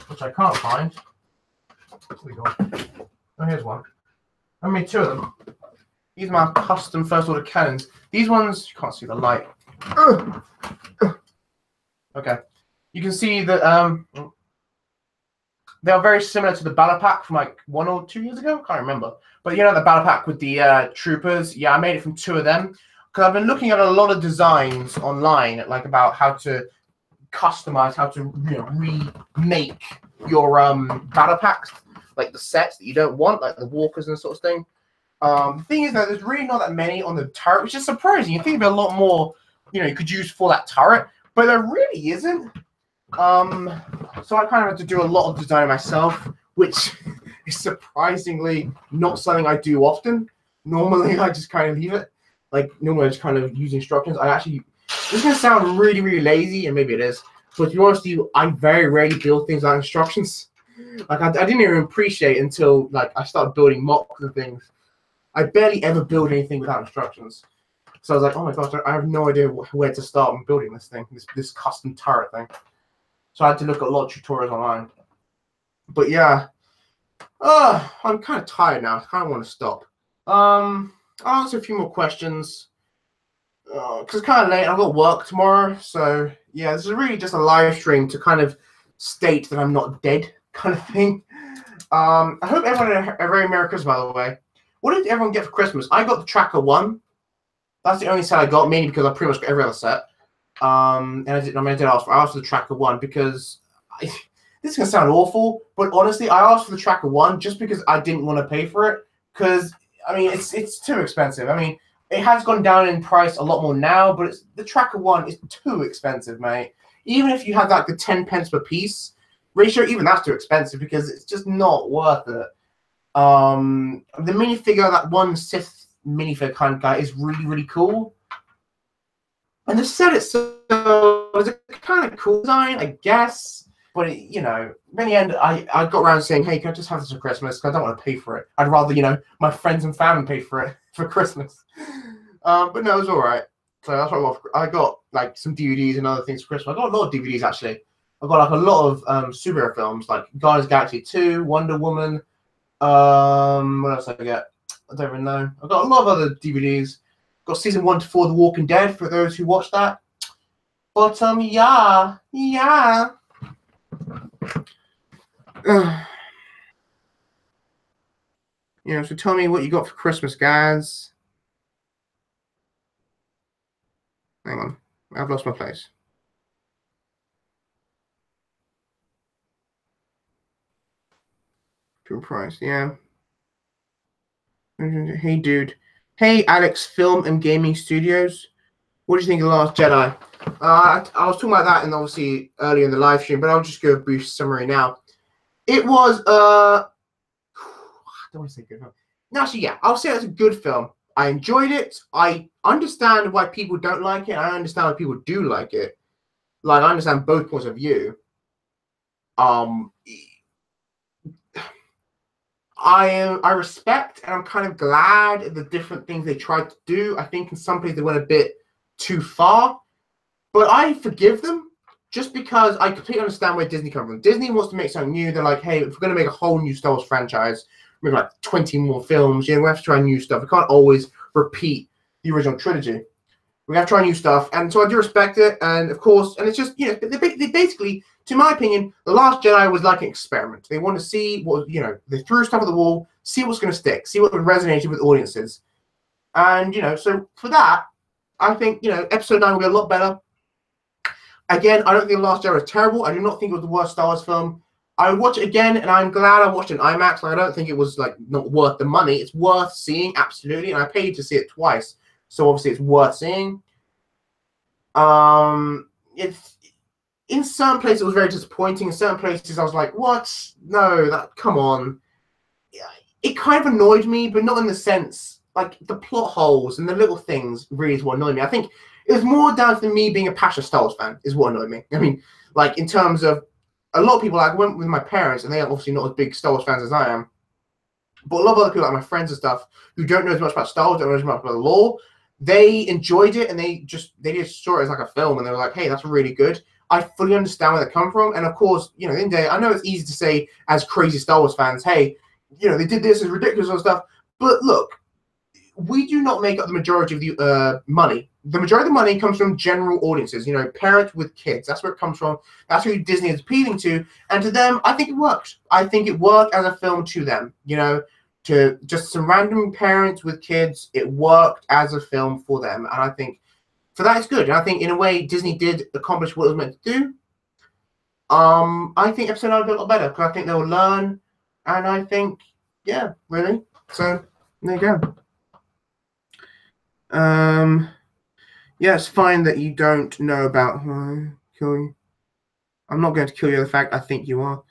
which I can't find. Here we go. Oh, here's one. I made 2 of them. These are my custom first order cannons. These ones you can't see the light. Okay, you can see that they are very similar to the battle pack from like 1 or 2 years ago. Can't remember, but you know the battle pack with the troopers. Yeah, I made it from 2 of them because I've been looking at a lot of designs online, like about how to customize, how to remake your battle packs, like the sets that you don't want, like the walkers and sort of thing. The thing is that there's really not that many on the turret, which is surprising. You think there'd be a lot more, you know, you could use for that turret. But there really isn't. So I kind of had to do a lot of design myself, which is surprisingly not something I do often. Normally, I just kind of leave it. Like, normally I just kind of use instructions. I actually, this is going to sound really, really lazy, and maybe it is. But to be honest with you, I very rarely build things like instructions. Like I didn't even appreciate until like I started building MOCs and things. I barely ever build anything without instructions. So I was like, oh my gosh, I have no idea where to start when building this thing, this custom turret thing. So I had to look at a lot of tutorials online. But yeah, I'm kind of tired now. I kind of want to stop. I'll answer a few more questions. Because it's kind of late. I've got work tomorrow. So yeah, this is really just a live stream to kind of state that I'm not dead kind of thing. I hope everyone had a very Merry Christmas, by the way. What did everyone get for Christmas? I got the Tracker 1. That's the only set I got, mainly because I pretty much got every other set. And I did ask for the Tracker 1 because this is going to sound awful, but honestly, I asked for the Tracker 1 just because I didn't want to pay for it. Because, I mean, it's too expensive. I mean, it has gone down in price a lot more now, but the Tracker 1 is too expensive, mate. Even if you have like the 10 pence per piece ratio, even that's too expensive because it's just not worth it. The minifigure, that one Sith minifigure kind of guy, is really, really cool. And the set itself is a kind of cool design, I guess. But, you know, in the end, I got around saying, hey, can I just have this for Christmas? Because I don't want to pay for it. I'd rather, you know, my friends and family pay for it for Christmas. But no, it was all right. So that's what I got, like, some DVDs and other things for Christmas. I got a lot of DVDs, actually. I got, like, a lot of superhero films, like Guardians of the Galaxy 2, Wonder Woman. What else did I get? I don't even know. I got a lot of other DVDs. Got season 1 to 4 of The Walking Dead for those who watched that. But yeah. Yeah, so tell me what you got for Christmas, guys. Hang on, I've lost my place. Full price, yeah. Hey, dude. Hey, Alex Film and Gaming Studios. What do you think of The Last Jedi? I was talking about that, and obviously earlier in the live stream, but I'll just go a brief summary now. It was I don't want to say good film. No, actually, yeah, I'll say it's a good film. I enjoyed it. I understand why people don't like it. I understand why people do like it. Like, I understand both points of view. I respect and I'm kind of glad at the different things they tried to do. I think in some places they went a bit too far, but I forgive them just because I completely understand where Disney comes from. Disney wants to make something new. They're like, hey, if we're going to make a whole new Star Wars franchise, we're like 20 more films. You know, we have to try new stuff. We can't always repeat the original trilogy. We have to try new stuff, and so I do respect it. And of course, and it's just, you know, they basically, to my opinion, The Last Jedi was like an experiment. They want to see what, you know, they threw stuff at the wall, see what's going to stick, see what resonated with audiences, and you know, so for that, I think, you know, Episode 9 will be a lot better. Again, I don't think The Last Jedi was terrible. I do not think it was the worst Star Wars film. I would watch it again, and I'm glad I watched it in IMAX. I don't think it was like not worth the money. It's worth seeing, absolutely, and I paid to see it twice. So obviously it's worth seeing. It's in certain places it was very disappointing. In certain places I was like, what? No, come on. It kind of annoyed me, but not in the sense, like the plot holes and the little things really is what annoyed me. I think it was more down to me being a passionate Star Wars fan is what annoyed me. I mean, like in terms of a lot of people, like, I went with my parents and they are obviously not as big Star Wars fans as I am. But a lot of other people, like my friends and stuff, who don't know as much about Star Wars, don't know as much about the lore, they enjoyed it and they just saw it as like a film and they were like, hey, that's really good. I fully understand where they come from. And of course, you know, in the day, I know it's easy to say as crazy Star Wars fans, hey, you know, they did this, it's ridiculous and stuff. But look, we do not make up the majority of the money. The majority of the money comes from general audiences, you know, parents with kids. That's where it comes from. That's who Disney is appealing to. And to them, I think it worked. I think it worked as a film to them, you know. To just some random parents with kids, it worked as a film for them. And I think for that, it's good. And I think in a way, Disney did accomplish what it was meant to do. I think Episode 9 will be a lot better because I think they'll learn. And I think, yeah, really. So there you go. Yeah, it's fine that you don't know about kill you. I'm not going to kill you the fact I think you are.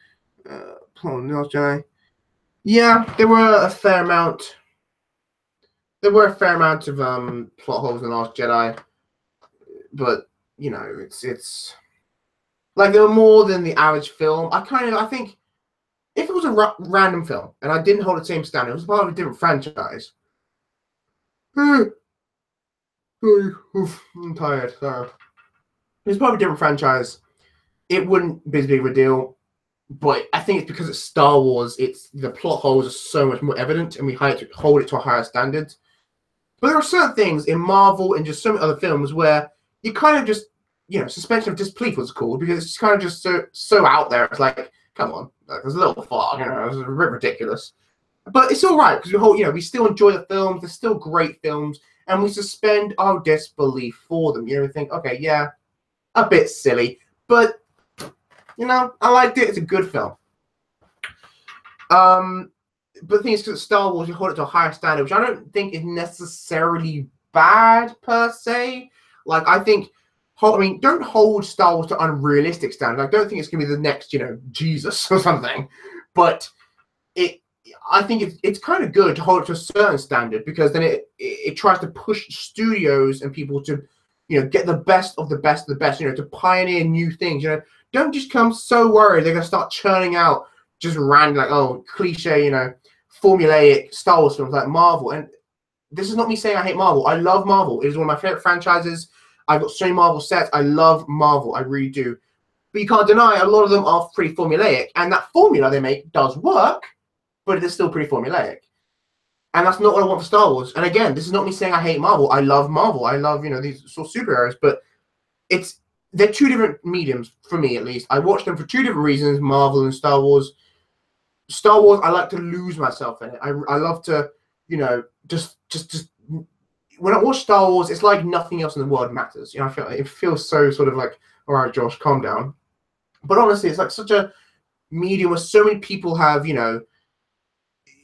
Yeah, there were a fair amount. There were a fair amount of plot holes in The Last Jedi, but you know, it's like there were more than the average film. I think if it was a random film and I didn't hold the same standard, it was part of a different franchise. I'm tired. So it's probably a different franchise. It wouldn't be as big of a deal. But I think it's because it's Star Wars. It's the plot holes are so much more evident, and we hold it to a higher standard. But there are certain things in Marvel and just so many other films where you kind of just, suspension of disbelief was called, because it's kind of just so out there. It's like, come on, there's a little far, it's a bit ridiculous. But it's all right because we still enjoy the films. They're still great films, and we suspend our disbelief for them. We think, okay, yeah, a bit silly, but I liked it. It's a good film. But the thing is, because it's Star Wars, you hold it to a higher standard, which I don't think is necessarily bad per se. Like, I think, don't hold Star Wars to unrealistic standards. I don't think it's going to be the next, Jesus or something. But I think it's kind of good to hold it to a certain standard, because then it tries to push studios and people to, get the best of the best of the best, to pioneer new things. Don't just come so worried they're going to start churning out just random, like, cliche, formulaic Star Wars films like Marvel. And this is not me saying I hate Marvel. I love Marvel. It is one of my favorite franchises. I've got so many Marvel sets. I love Marvel. I really do. But you can't deny a lot of them are pretty formulaic. And that formula they make does work, but it is still pretty formulaic. And that's not what I want for Star Wars. And again, this is not me saying I hate Marvel. I love Marvel. I love, these sort of superheroes. But they're two different mediums, for me at least. I watch them for two different reasons, Marvel and Star Wars. Star Wars, I like to lose myself in it. I love to, just when I watch Star Wars, it's like nothing else in the world matters. I feel it feels so sort of like, all right, Josh, calm down. But honestly, it's like such a medium where so many people have,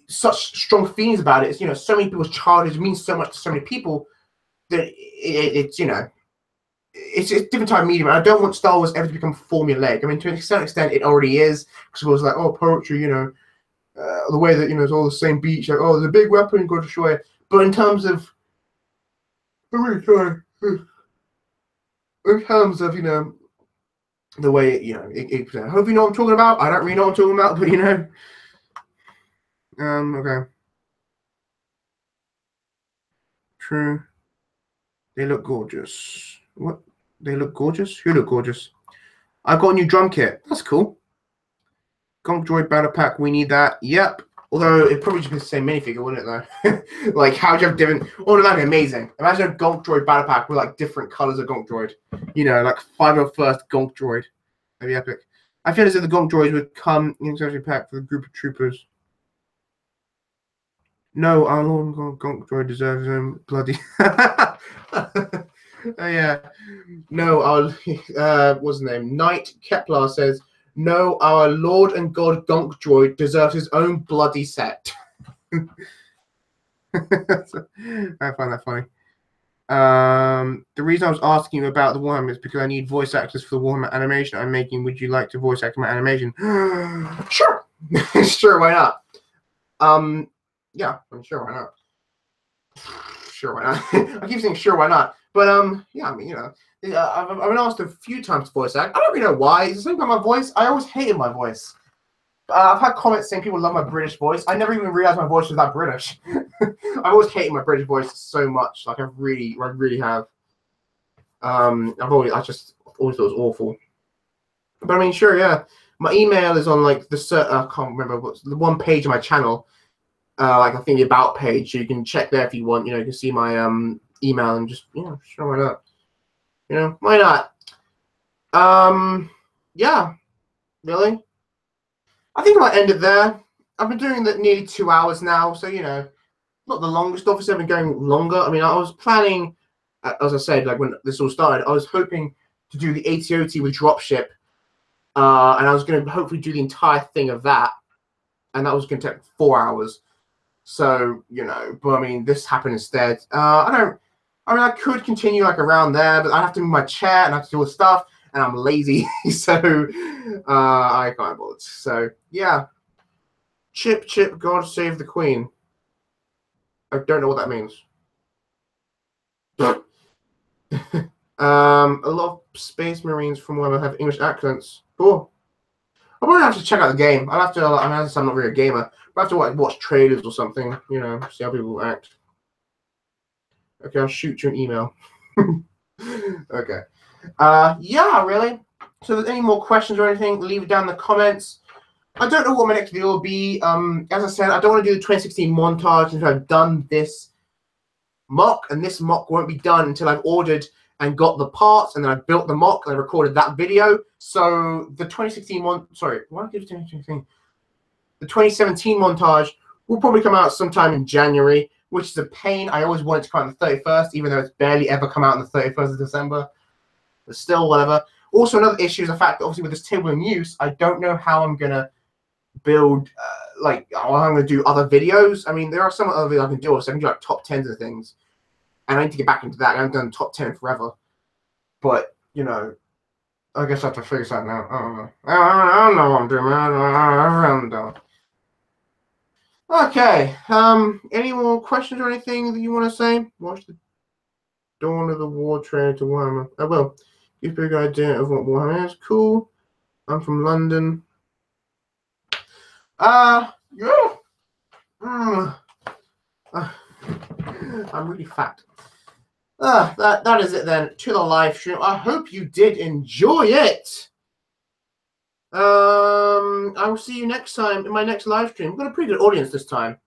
such strong feelings about it. It's, so many people's childhood means so much to so many people that it's it's a different type of medium. And I don't want Star Wars ever to become formulaic. To a certain extent, it already is. Because it was like, poetry, the way that, it's all the same beats. Like, there's a big weapon, go destroy it. But in terms of, I'm really sorry. In terms of, the way, I hope you know what I'm talking about. I don't really know what I'm talking about, but, okay. True. They look gorgeous. What? They look gorgeous? Who look gorgeous? I've got a new drum kit. That's cool. Gonk Droid Battle Pack. We need that. Yep. Although it'd probably just be the same minifigure, wouldn't it, though? Like, how would you have different... Oh, that'd be amazing. Imagine a Gonk Droid Battle Pack with, like, different colors of Gonk Droid. Like 501st Gonk Droid. That'd be epic. I feel as if the Gonk Droids would come in a pack for the group of troopers. No, our Lord Gonk Droid deserves him. Bloody... yeah. No, our... what's his name? Knight Kepler says... No, our Lord and God Gonk Droid deserves his own bloody set. I find that funny. The reason I was asking you about the Warhammer is because I need voice actors for the Warhammer animation I'm making. Would you like to voice act my animation? Sure. Sure, why not? Yeah, sure, why not? Sure, why not? I keep saying sure, why not? But, yeah, I've been asked a few times to voice act. I don't really know why. It's the same about my voice. I always hated my voice. I've had comments saying people love my British voice. I never even realized my voice was that British. I've always hated my British voice so much. Like, I really have. I just always thought it was awful. But sure, yeah. My email is on like I can't remember what's the one page of my channel. Like, I think the about page. So you can check there if you want. You can see my email and just sure, why not? Why not? Yeah, really. I think I might end it there. I've been doing that nearly 2 hours now, so not the longest. Obviously, I've been going longer. I was planning, as I said, like when this all started, I was hoping to do the ATOT with dropship, and I was going to hopefully do the entire thing of that, and that was going to take 4 hours. So but this happened instead. I could continue like around there, but I have to move my chair and I have to do all the stuff, and I'm lazy, so I can't bother. So yeah, chip, God save the Queen. I don't know what that means. A lot of Space Marines from where I have English accents. Cool. I might have to check out the game. I'll have to. I mean, I'm not really a gamer, but I have to watch trailers or something. You know, see how people act. Okay, I'll shoot you an email. Okay. Yeah, really. So, if there's any more questions or anything, leave it down in the comments. I don't know what my next video will be. As I said, I don't want to do the 2016 montage until I've done this MOC, and this MOC won't be done until I've ordered and got the parts, and then I built the MOC and I recorded that video. So the 2016 one, sorry, why did I do 2016? The 2017 montage will probably come out sometime in January, which is a pain. I always want it to come out on the 31st, even though it's barely ever come out on the 31st of December. But still, whatever. Also, another issue is the fact that obviously with this table in use, I don't know how I'm gonna build, how I'm gonna do other videos. I mean, there are some other videos I can do. So I can do like top 10s of things. And I need to get back into that. I haven't done top 10 forever. But, you know, I guess I have to figure something out. I don't know. I don't know what I'm doing, man. I really don't. Okay. Any more questions or anything that you want to say? Watch the Dawn of the War trailer to Warhammer. I will. Give a big idea of what Warhammer is. Cool. I'm from London. Yeah. I'm really fat. That is it then to the live stream. I hope you did enjoy it. I will see you next time in my next live stream. We've got a pretty good audience this time.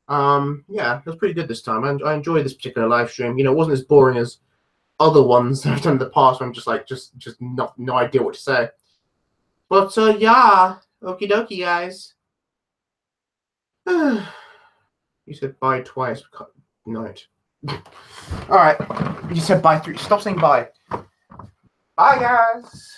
Yeah, it was pretty good this time. I enjoyed this particular live stream. You know, it wasn't as boring as other ones I've done in the past where I'm just like, just no idea what to say. But yeah, okie dokie, guys. You said bye twice. Night. All right. You said bye 3. Stop saying bye. Bye, guys.